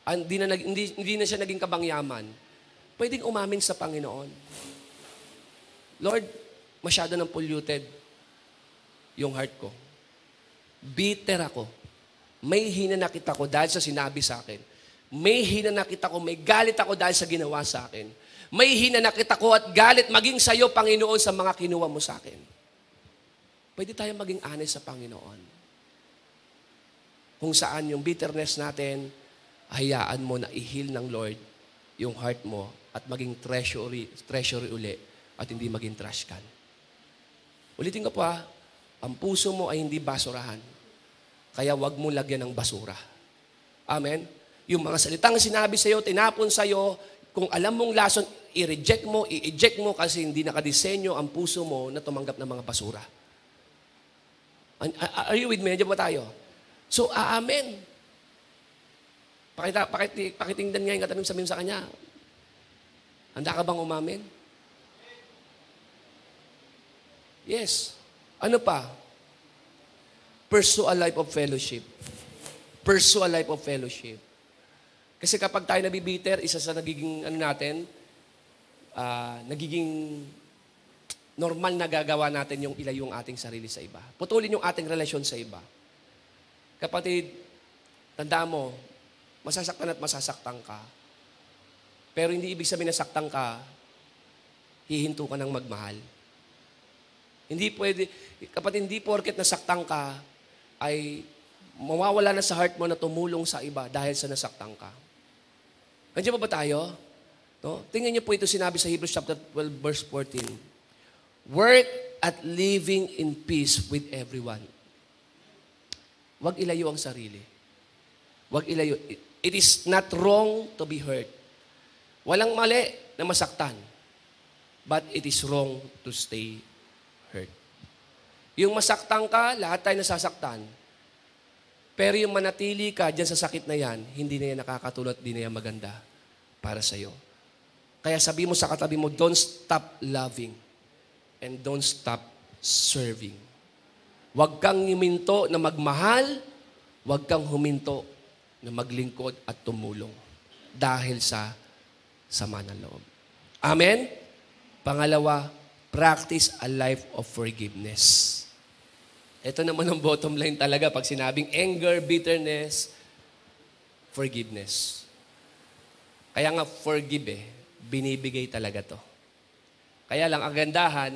Hindi na siya naging kabangyaman. Pwedeng umamin sa Panginoon. Lord, masyado nang polluted yung heart ko. Bitter ako. May hinanakit ako dahil sa sinabi sa akin. May hinanakit ako, may galit ako dahil sa ginawa sa akin. May hinanakit ako at galit maging sa iyo, Panginoon, sa mga kinuha mo sa akin. Pwede tayong maging honest sa Panginoon. Kung saan yung bitterness natin, hayaan mo na i-heal ng Lord yung heart mo at maging treasury uli at hindi maging trash can. Ulitin ko po ang puso mo ay hindi basurahan. Kaya wag mo lagyan ng basura. Amen? Yung mga salitang sinabi sa iyo, tinapon sa iyo, kung alam mong lason, i-reject mo, i-eject mo kasi hindi nakadesenyo ang puso mo na tumanggap ng mga basura. Are you with me? Diyan ba tayo? So, amen. Pakitingnan nga yung katanong sabihin sa kanya. Handa ka bang umamin? Yes. Ano pa? Pursue a life of fellowship. Pursue a life of fellowship. Kasi kapag tayo nabibiter, isa sa nagiging nagiging normal na gagawa natin yung ilayong ating sarili sa iba. Putulin yung ating relasyon sa iba. Kapatid, tanda mo, masasaktan at masasaktan ka. Pero hindi ibig sabihin na saktan ka, hihinto ka ng magmahal. Hindi pwede, kapatid, hindi porket nasaktan ka, ay mawawala na sa heart mo na tumulong sa iba dahil sa nasaktan ka. Nandiyan ba tayo? No? Tingnan niyo po ito sinabi sa Hebrews chapter 12 verse 14. Work at living in peace with everyone. Huwag ilayo ang sarili. Huwag ilayo. It is not wrong to be hurt. Walang mali na masaktan. But it is wrong to stay hurt. Yung masaktan ka, lahat tayo nasasaktan. Pero yung manatili ka dyan sa sakit na yan, hindi na yan nakakatulot, hindi na yan maganda para sa'yo. Kaya sabi mo sa katabi mo, don't stop loving. and don't stop serving. Huwag kang huminto na magmahal, huwag kang huminto na maglingkod at tumulong dahil sa sama ng loob. Amen? Pangalawa, practice a life of forgiveness. Ito naman ang bottom line talaga pag sinabing anger, bitterness, forgiveness. Kaya nga forgive binibigay talaga to. Kaya lang ang gandahan,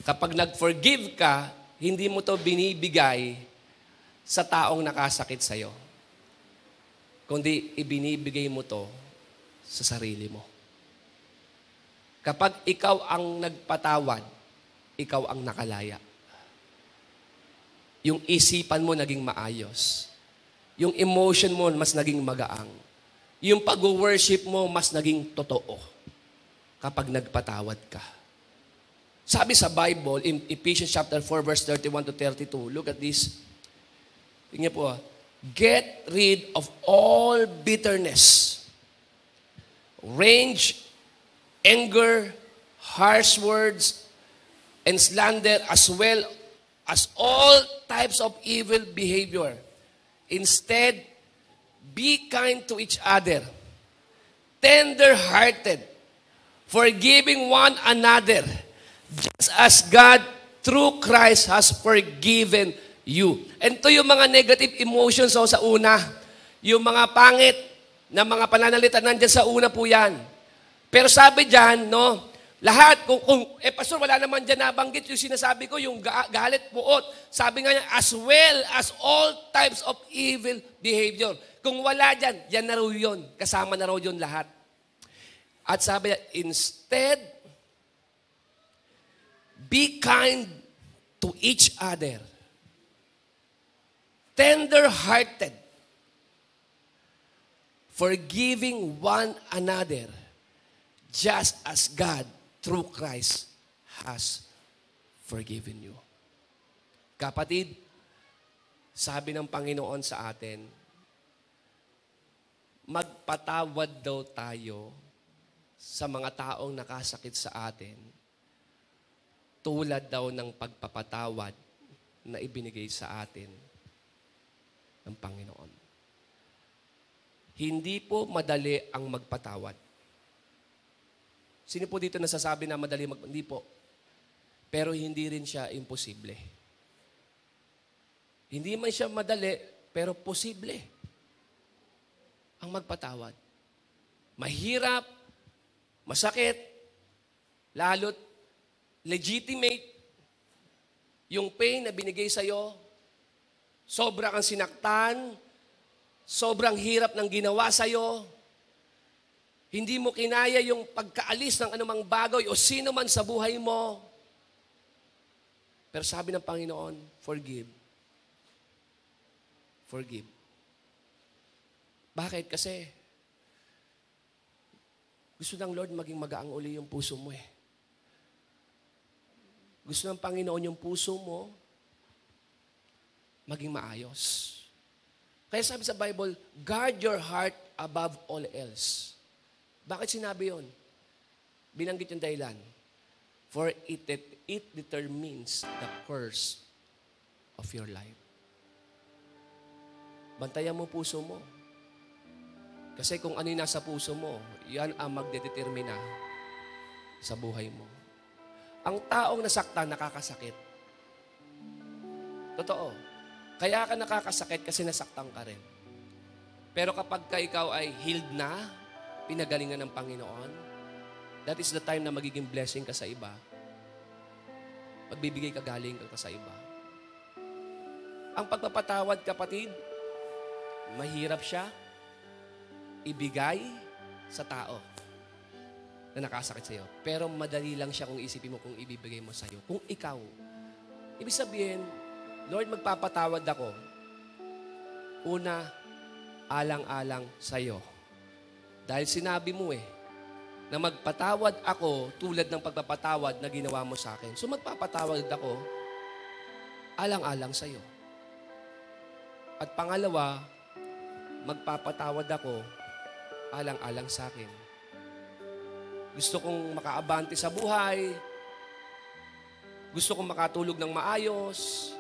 kapag nag-forgive ka, hindi mo to binibigay sa taong nakasakit sa'yo. Kundi ibinibigay mo to sa sarili mo. Kapag ikaw ang nagpatawad, ikaw ang nakalaya. Yung isipan mo naging maayos. Yung emotion mo mas naging magaang. Yung pag-worship mo mas naging totoo kapag nagpatawad ka. Sabi sa Bible, in Ephesians chapter 4, verse 31 to 32, look at this. Tingnan po, get rid of all bitterness, rage, anger, harsh words, and slander, as well as all types of evil behavior. Instead, be kind to each other, tender-hearted, forgiving one another, just as God, through Christ, has forgiven you. And ito yung mga negative emotions sa una. Yung mga pangit na mga pananalita, nandyan sa una po yan. Pero sabi dyan, no, lahat, pastor, wala naman dyan nabanggit yung sinasabi ko, yung galit, puot. Sabi nga niya, as well as all types of evil behavior. Kung wala dyan, yan na raw yun. Kasama na raw yun lahat. At sabi niya, instead, be kind to each other. Tender-hearted. Forgiving one another. Just as God, through Christ, has forgiven you. Kapatid, sabi ng Panginoon sa atin, magpatawad daw tayo sa mga taong nakasakit sa atin, tulad daw ng pagpapatawad na ibinigay sa atin ng Panginoon. Hindi po madali ang magpatawad. Sino po dito nasasabi na madali hindi po. Pero hindi rin siya imposible. Hindi man siya madali, pero posible ang magpatawad. Mahirap, masakit, lalo't legitimate yung pain na binigay sa'yo. Sobra kang sinaktan, sobrang hirap ng ginawa sa'yo. Hindi mo kinaya yung pagkaalis ng anumang bagay o sino man sa buhay mo. Pero sabi ng Panginoon, forgive. Forgive. Bakit? Kasi gusto ng Lord maging magaang uli yung puso mo eh. Gusto ng Panginoon yung puso mo maging maayos. Kaya sabi sa Bible, guard your heart above all else. Bakit sinabi yun? Binanggit yung dahilan. For it determines the course of your life. Bantayan mo puso mo. Kasi kung ano yung nasa puso mo, yan ang magdedetermina sa buhay mo. Ang taong nasaktan, nakakasakit. Totoo. Kaya ka nakakasakit kasi nasaktan ka rin. Pero kapag ka ikaw ay healed na, pinagalingan ng Panginoon, that is the time na magiging blessing ka sa iba. Magbibigay ka galing ka sa iba. Ang pagpapatawad, kapatid, mahirap siya ibigay sa tao na nakasakit sa iyo. Pero madali lang siya kung isipin mo kung ibibigay mo sa iyo. Kung ikaw, ibig sabihin, Lord, magpapatawad ako. Una, alang-alang sa iyo. Dahil sinabi mo na magpatawad ako tulad ng pagpapatawad na ginawa mo sa akin. So magpapatawad ako alang-alang sa iyo. At pangalawa, magpapatawad ako alang-alang sa akin. Gusto kong makaabante sa buhay, Gusto kong makatulog ng maayos.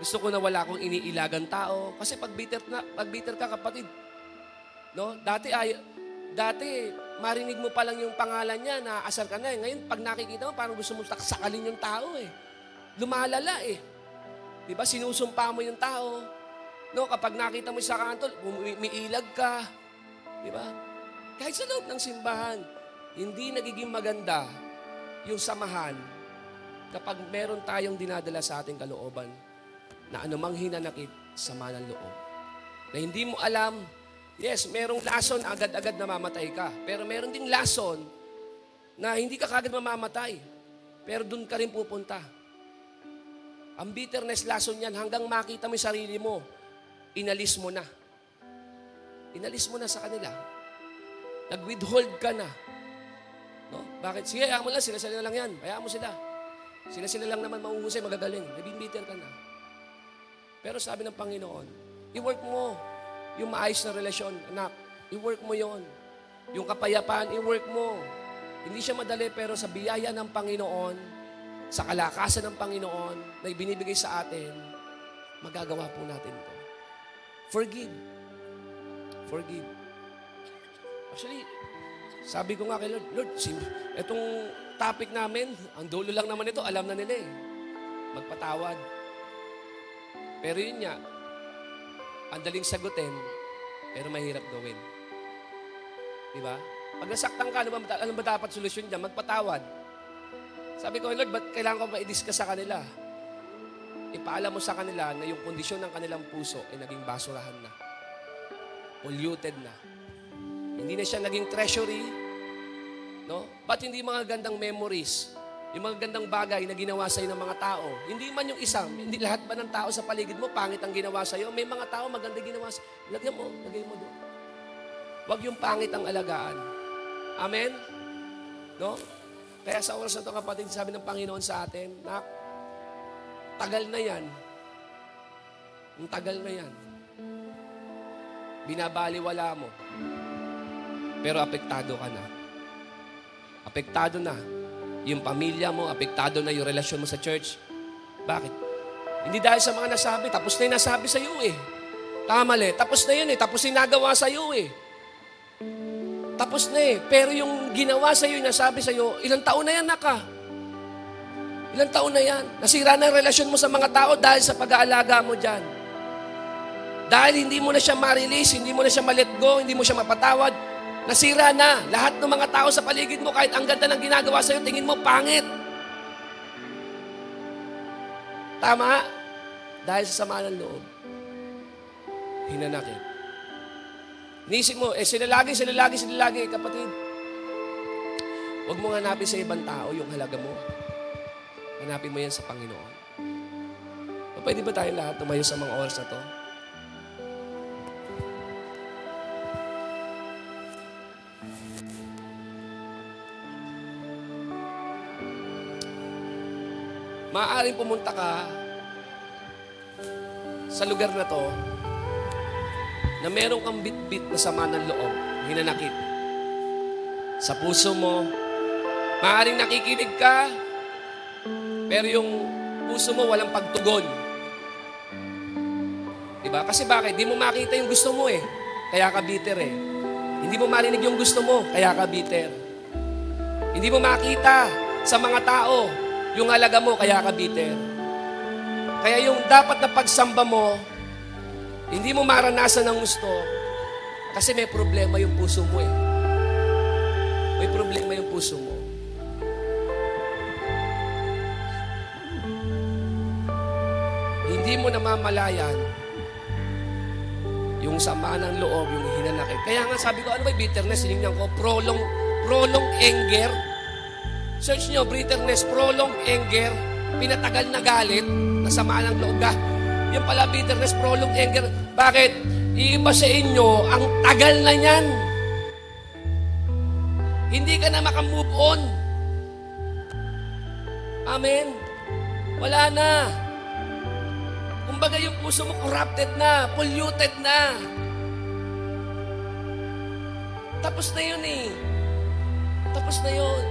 Gusto ko na wala akong iniilagang tao. Kasi pag bitter ka, kapatid, no? Dati marinig mo pa lang yung pangalan niya, naasar ka na. Ngayon, pag nakikita mo, parang gusto mo sakalin yung tao eh. Lumalala eh. Diba? Sinusumpa mo yung tao. No? Kapag nakita mo sa kanto, umiilag ka. Diba? Kahit sa loob ng simbahan, hindi nagiging maganda yung samahan kapag meron tayong dinadala sa ating kalooban na anumang hinanakit, sama ng loob. Na hindi mo alam, yes, merong lason, agad-agad namamatay ka. Pero meron ding lason na hindi ka kagad mamamatay. Pero dun ka rin pupunta. Ang bitterness, lason yan, hanggang makita mo yung sarili mo, inalis mo na. Inalis mo na sa kanila. Nag-withhold ka na. No? Bakit? Sige, hayaan mo lang, sila-sila lang yan. Hayaan mo sila. Sila-sila lang naman mauhusay, magagaling. Nabing-bitter ka na. Pero sabi ng Panginoon, i-work mo yung maayos na relasyon, anak. I-work mo yon. Yung kapayapaan, i-work mo. Hindi siya madali, pero sa biyaya ng Panginoon, sa kalakasan ng Panginoon na ibinibigay sa atin, magagawa po natin ito. Forgive. Forgive. Actually, sabi ko nga kay Lord, itong topic namin, ang dulo lang naman ito, alam na nila eh. Magpatawad. Pero yun nga, ang daling sagutin, pero mahirap gawin. Diba? Pag nasaktan ka, ano ba dapat solusyon dyan? Magpatawad. Sabi ko, Lord, ba't kailangan ko ma-discuss sa kanila? Ipaalam mo sa kanila na yung kondisyon ng kanilang puso ay naging basurahan na. Polluted na. Hindi na siya naging treasury. No? Ba't hindi mga gandang memories? Yung mga gandang bagay na ginawa sa'yo ng mga tao. Hindi man yung isang, hindi lahat ba ng tao sa paligid mo, pangit ang ginawa sa'yo. May mga tao maganda ginawa sa'yo. Lagay mo doon. Huwag yung pangit ang alagaan. Amen? No? Kaya sa oras na ito, kapatid, sabi ng Panginoon sa atin, nak, tagal na yan. Ang tagal na yan. Binabaliwala mo. Pero apektado ka na. Apektado na. Yung pamilya mo, apektado na yung relasyon mo sa church. Bakit? Hindi dahil sa mga nasabi. Tapos na yung nasabi sa iyo eh. Tama mali. Tapos na yun eh. Tapos na yung nagawa sa iyo eh. Tapos na eh. Pero yung ginawa sa iyo, yung nasabi sa iyo, ilang taon na yan, naka. Ilang taon na yan. Nasira na yung relasyon mo sa mga tao dahil sa pag-aalaga mo dyan. Dahil hindi mo na siya ma-release, hindi mo na siya ma-let go, hindi mo siya mapatawad. Nasira na. Lahat ng mga tao sa paligid mo, kahit ang ganda ng ginagawa sa'yo, tingin mo, pangit. Tama? Dahil sa sama ng loob. Hinanakit. Inisip mo, sila lagi, kapatid. Huwag mo hanapin sa ibang tao yung halaga mo. Hanapin mo yan sa Panginoon. O pwede ba tayong lahat tumayo sa mga oras na to? Maaaring pumunta ka sa lugar na to na meron kang bit-bit na sama ng loob, hinanakit. Sa puso mo, maaaring nakikinig ka, pero yung puso mo walang pagtugon. Diba? Kasi bakit? Di mo makita yung gusto mo eh. Kaya ka bitter eh. Hindi mo marinig yung gusto mo, kaya ka bitter. Hindi mo makita sa mga tao yung halaga mo, kaya ka bitter. Kaya yung dapat na pagsamba mo, hindi mo maranasan ng gusto kasi may problema yung puso mo eh. May problema yung puso mo. Hindi mo namamalayan yung sama ng loob, yung hinanakit. Kaya nga sabi ko, ano ba yung bitterness? Sinignan ko, prolonged anger. Search nyo, bitterness, prolonged anger, pinatagal na galit, nasama ng loob ka. Yung pala bitterness, prolonged anger. Bakit? Iiba sa inyo, ang tagal na yan. Hindi ka na makamove on. Amen? Wala na. Kumbaga yung puso mo corrupted na, polluted na. Tapos na yun eh. Tapos na yun.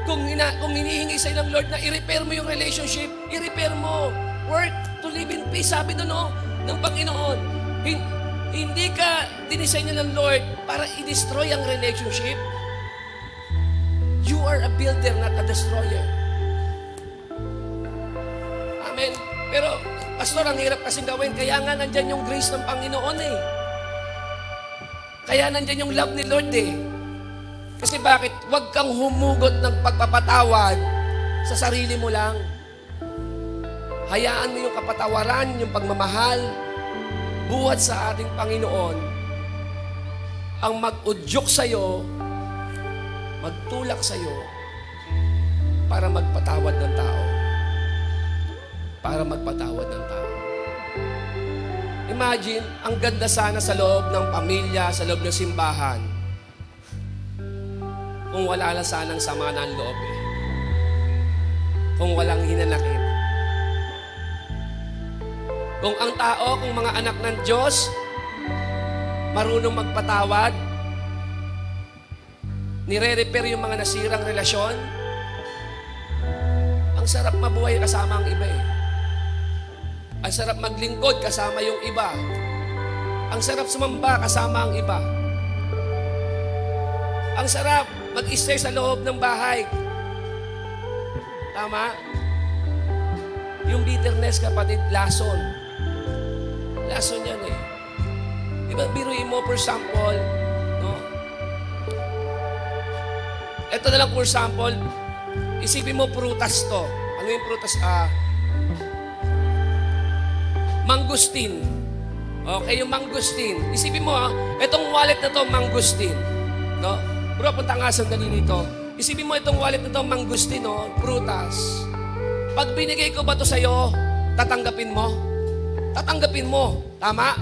Kung hinihingi sa'yo ng Lord na i-repair mo yung relationship, i-repair mo. Work to live in peace, sabi doon, no, ng Panginoon. Hindi ka dinisenyo ng Lord para i-destroy ang relationship. You are a builder, not a destroyer. Amen. Pero, Pastor, ang hirap kasing gawin. Kaya nga nandyan yung grace ng Panginoon eh. Kaya nandyan yung love ni Lord eh. Kasi bakit? Huwag kang humugot ng pagpapatawad sa sarili mo lang. Hayaan mo yung kapatawaran, yung pagmamahal, buhat sa ating Panginoon, ang mag-udyok sa'yo, magtulak sa'yo, para magpatawad ng tao. Para magpatawad ng tao. Imagine, ang ganda sana sa loob ng pamilya, sa loob ng simbahan, kung wala lang sanang sama ng loob eh. Kung walang hinanakit. Kung ang tao, kung mga anak ng Diyos, marunong magpatawad, nire-repair yung mga nasirang relasyon, ang sarap mabuhay kasama ang iba eh. Ang sarap maglingkod kasama yung iba. Ang sarap sumamba kasama ang iba. Ang sarap mag-stay sa loob ng bahay. Tama? Yung bitterness, kapatid, lason. Lason yan eh. Diba, biruin mo, for example, no? Ito na lang, for example, isipin mo prutas to. Ano yung prutas? Mangustin. Okay, yung mangustin. Isipin mo, itong wallet na to, mangustin. No? Bro, punta nga sandali nito. Isipin mo itong wallet na to, mangustin, no? Prutas. Pag binigay ko ba to sa'yo, tatanggapin mo? Tatanggapin mo. Tama?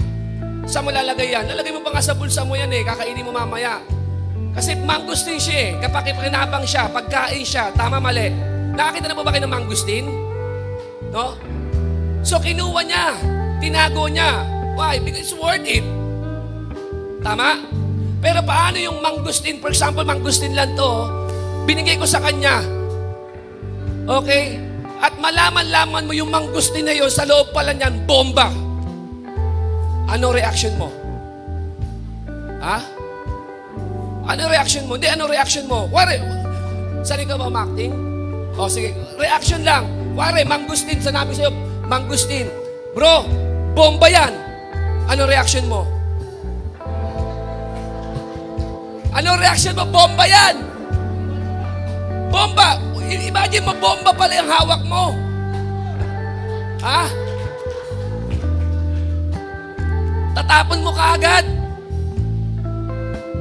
Saan mo lalagay yan? Lalagay mo pa nga sa bulsa mo yan eh. Kakainin mo mamaya. Kasi mangustin siya eh. Kapag kinabang siya, pagkain siya. Tama, mali. Nakakita na po ba kayo ng mangustin? No? So, kinuha niya. Tinago niya. Why? Because it's worth it. Tama? Pero paano yung mangustin? For example, mangustin lang to. Binigay ko sa kanya. Okay? At malaman-laman mo yung mangustin na yun, sa loob pala niyan, bomba. Ano reaction mo? Ha? Ano reaction mo? Hindi, ano reaction mo? Wari, saan ka ba umakting? O sige, reaction lang. Wari, mangustin, sanabi sa'yo, mangustin. Bro, bomba yan. Ano reaction mo? Ano reaction mo? Bomba yan. Bomba. Imagine mo, bomba pala yung hawak mo. Ha? Tatapon mo kaagad.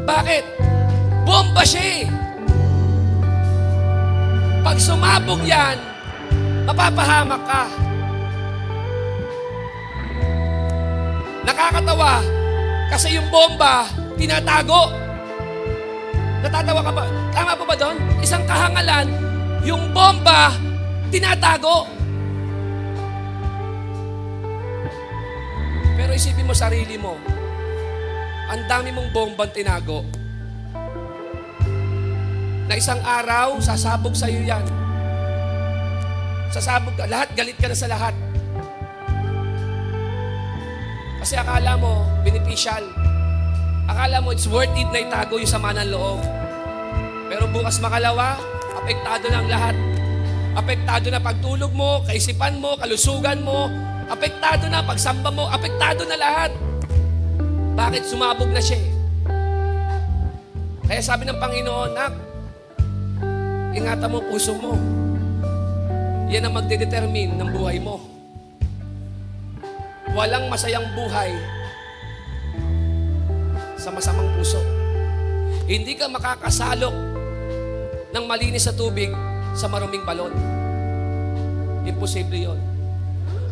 Bakit? Bomba siya eh. Pag sumabog yan, mapapahamak ka. Nakakatawa kasi yung bomba, tinatago. Natatawa ka ba? Tama pa ba doon? Isang kahangalan, yung bomba, tinatago. Pero isipin mo sarili mo, ang dami mong bombang tinago. Na isang araw, sasabog sa'yo yan. Sasabog ka. Lahat, galit ka na sa lahat. Kasi akala mo, beneficial. Akala mo, it's worth it na itago yung sama ng loob. Pero bukas makalawa, apektado na ang lahat. Apektado na pagtulog mo, kaisipan mo, kalusugan mo. Apektado na pagsamba mo, apektado na lahat. Bakit? Sumabog na siya. Kaya sabi ng Panginoon, Nak, ingatan mo puso mo. Yan ang magdedetermine ng buhay mo. Walang masayang buhay sa masamang puso. Hindi ka makakasalok ng malinis sa tubig sa maruming balon. Imposible yon.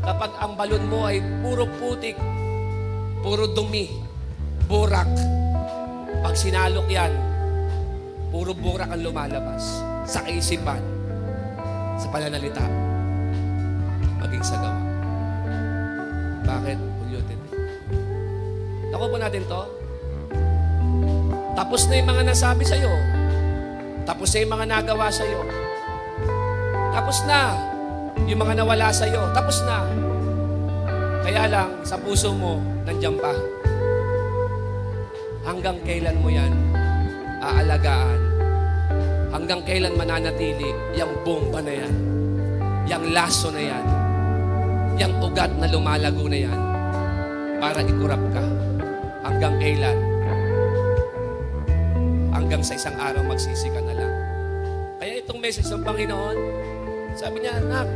Kapag ang balon mo ay puro putik, puro dumi, burak, pag sinalok yan, puro burak ang lumalabas sa kaisipan, sa pananalita, maging sa gawa. Bakit? Ulitin. Naku po natin to. Tapos na yung mga nasabi sa'yo. Tapos na yung mga nagawa sa'yo. Tapos na. Yung mga nawala sa'yo, tapos na. Kaya lang, sa puso mo, nandiyan pa. Hanggang kailan mo yan aalagaan? Hanggang kailan mananatili yung bomba na yan? Yung laso na yan? Yung ugat na lumalago na yan? Para ikurap ka. Hanggang kailan? Hanggang sa isang araw magsisi ka na lang. Kaya itong message ng Panginoon, sabi niya, anak,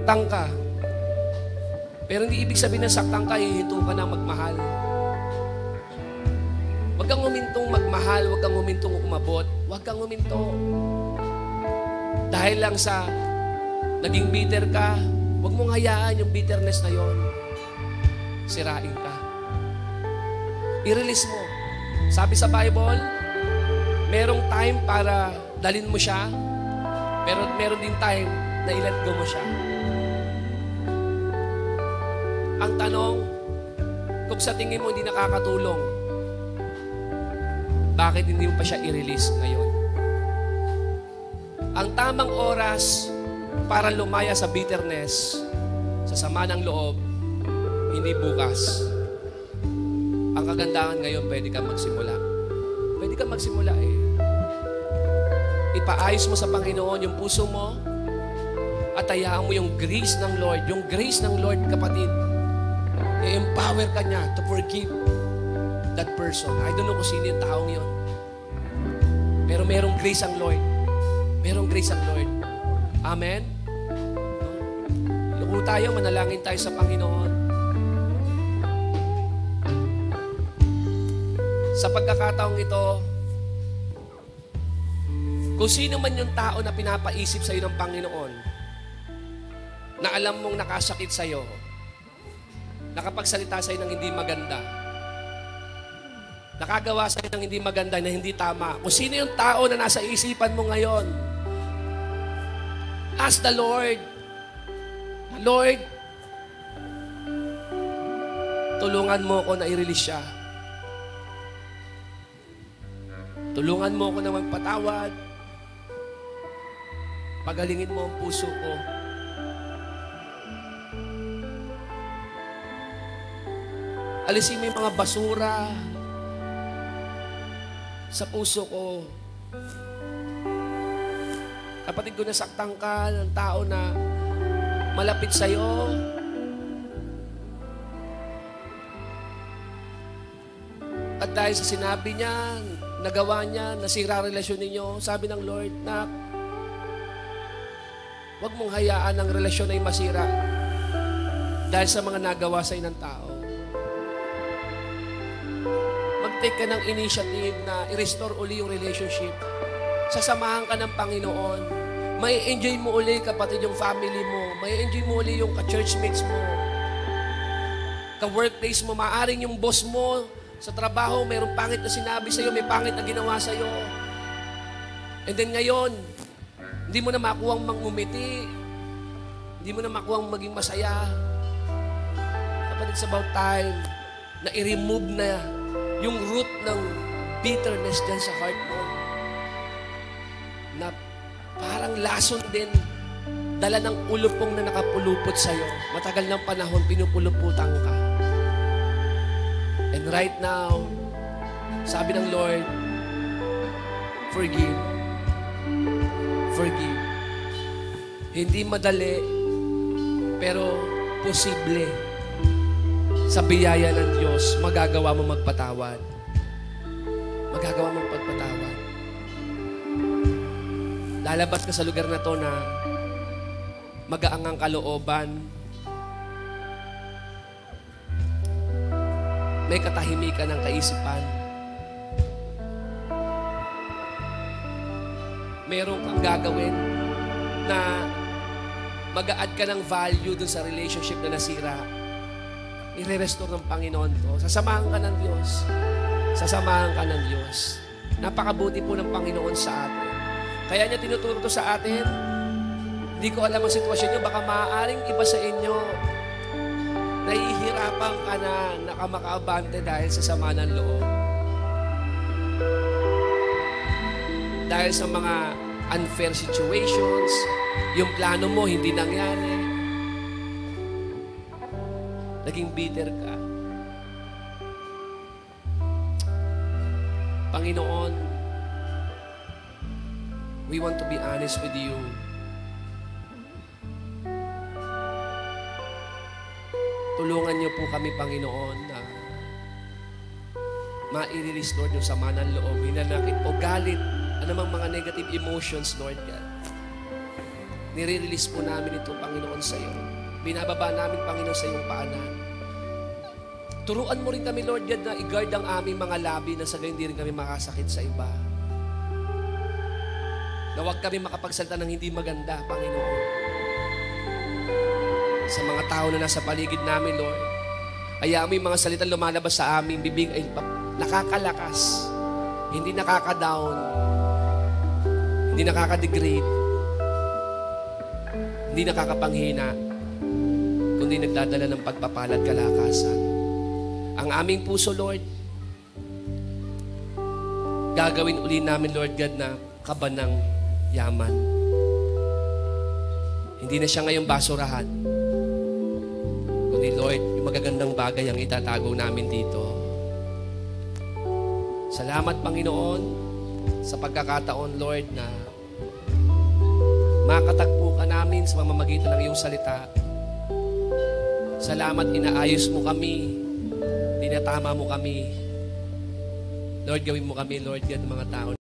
saktan ka. Pero hindi ibig sabihin na saktan ka, hihinto ka na magmahal. Huwag kang humintong magmahal, huwag kang humintong umabot, huwag kang huminto. Dahil lang sa naging bitter ka, huwag mong hayaan yung bitterness na yon. Sirain ka. I-release mo. Sabi sa Bible, merong time para dalin mo siya, pero meron din time na i-let go mo siya. Ang tanong, kung sa tingin mo hindi nakakatulong, bakit hindi mo pa siya i-release ngayon? Ang tamang oras para lumaya sa bitterness, sa sama ng loob, hindi bukas. Ang kagandahan ngayon, pwede kang magsimula. Pwede kang magsimula eh. Ipaayos mo sa Panginoon yung puso mo at hayaan mo yung grace ng Lord. Yung grace ng Lord, kapatid, i-empower ka niya to forgive that person. I don't know kung sino yung taong yun. Pero merong grace ang Lord. Merong grace ang Lord. Amen? Luko tayo, manalangin tayo sa Panginoon. Sa pagkakataong ito, kung sino man yung tao na pinapaisip sa iyo ng Panginoon, na alam mong nakasakit sa iyo, nakapagsalita sa iyo ng hindi maganda, nakagawa sa iyo ng hindi maganda, na hindi tama, kung sino yung tao na nasa isipan mo ngayon, ask the Lord, Lord, tulungan mo ako na i-release siya. Tulungan mo ako na magpatawad. Pagalingin mo ang puso ko. Alisin mo yung mga basura sa puso ko. Kapatid ko, nasaktan ka ng tao na malapit sa'yo. At dahil sa sinabi niya, nagawa niya, nasira ang relasyon ninyo, sabi ng Lord, nak, huwag mong hayaan ang relasyon ay masira dahil sa mga nagawa sa'yo ng tao. Mag-take ka ng initiative na i-restore uli yung relationship. Sasamahan ka ng Panginoon. May enjoy mo uli, kapatid, yung family mo. May enjoy mo uli yung ka-churchmates mo. Ka-workplace mo. Maaring yung boss mo sa trabaho, mayroong pangit na sinabi sa'yo, may pangit na ginawa sa'yo. And then ngayon, hindi mo na makuhang mangumiti. Hindi mo na makuhang maging masaya. Kapatid, it's about time na i-remove na yung root ng bitterness dyan sa heart mo. Na parang lason din, dala ng ulupong na nakapulupot sa'yo. Matagal ng panahon, pinupuluputan ka. And right now, sabi ng Lord, forgive. Forgive. Hindi madali, pero posible. Sa biyaya ng Diyos, magagawa mo magpatawad. Magagawa mo magpatawad. Lalabas ka sa lugar na to na magaangang kalooban, may katahimikan ng kaisipan. Meron kang gagawin na mag-a-add ka ng value dun sa relationship na nasira. I-restore ng Panginoon to. Sasamahan ka ng Diyos. Sasamahan ka ng Diyos. Napakabuti po ng Panginoon sa atin. Kaya niya tinuturo to sa atin. Hindi ko alam ang sitwasyon niyo. Baka maaaring iba sa inyo, nahihirapan ka na nakamakaabante dahil sa sama ng loob. Dahil sa mga unfair situations, yung plano mo hindi nangyari. Naging bitter ka. Panginoon, we want to be honest with you. Tulungan niyo po kami, Panginoon, na ma-release, Lord, yung sama ng loob, hinanakit o galit, anumang mga negative emotions, Lord God. Nire-release po namin ito, Panginoon, sa iyo. Binababa namin, Panginoon, sa iyong paanan. Turuan mo rin kami, Lord God, na i-guard ang aming mga labi na sa gayon di rin kami makasakit sa iba. Na huwag kami makapagsalita ng hindi maganda, Panginoon. Sa mga tao na nasa paligid namin, Lord, hayaan mo yung mga salita lumalabas sa aming bibig ay nakakalakas, hindi nakaka-down, hindi nakaka-degrade, hindi nakakapanghina, kundi nagdadala ng pagpapalad kalakasan. Ang aming puso, Lord, gagawin uli namin, Lord God, na kabanang yaman. Hindi na siya ngayong basurahan, kundi, Lord, yung magagandang bagay ang itatago namin dito. Salamat, Panginoon, sa pagkakataon, Lord, na makatagpo ka namin sa mamamagitan ng iyong salita. Salamat, inaayos mo kami, tinatama mo kami. Lord, gawin mo kami, Lord, God, mga tao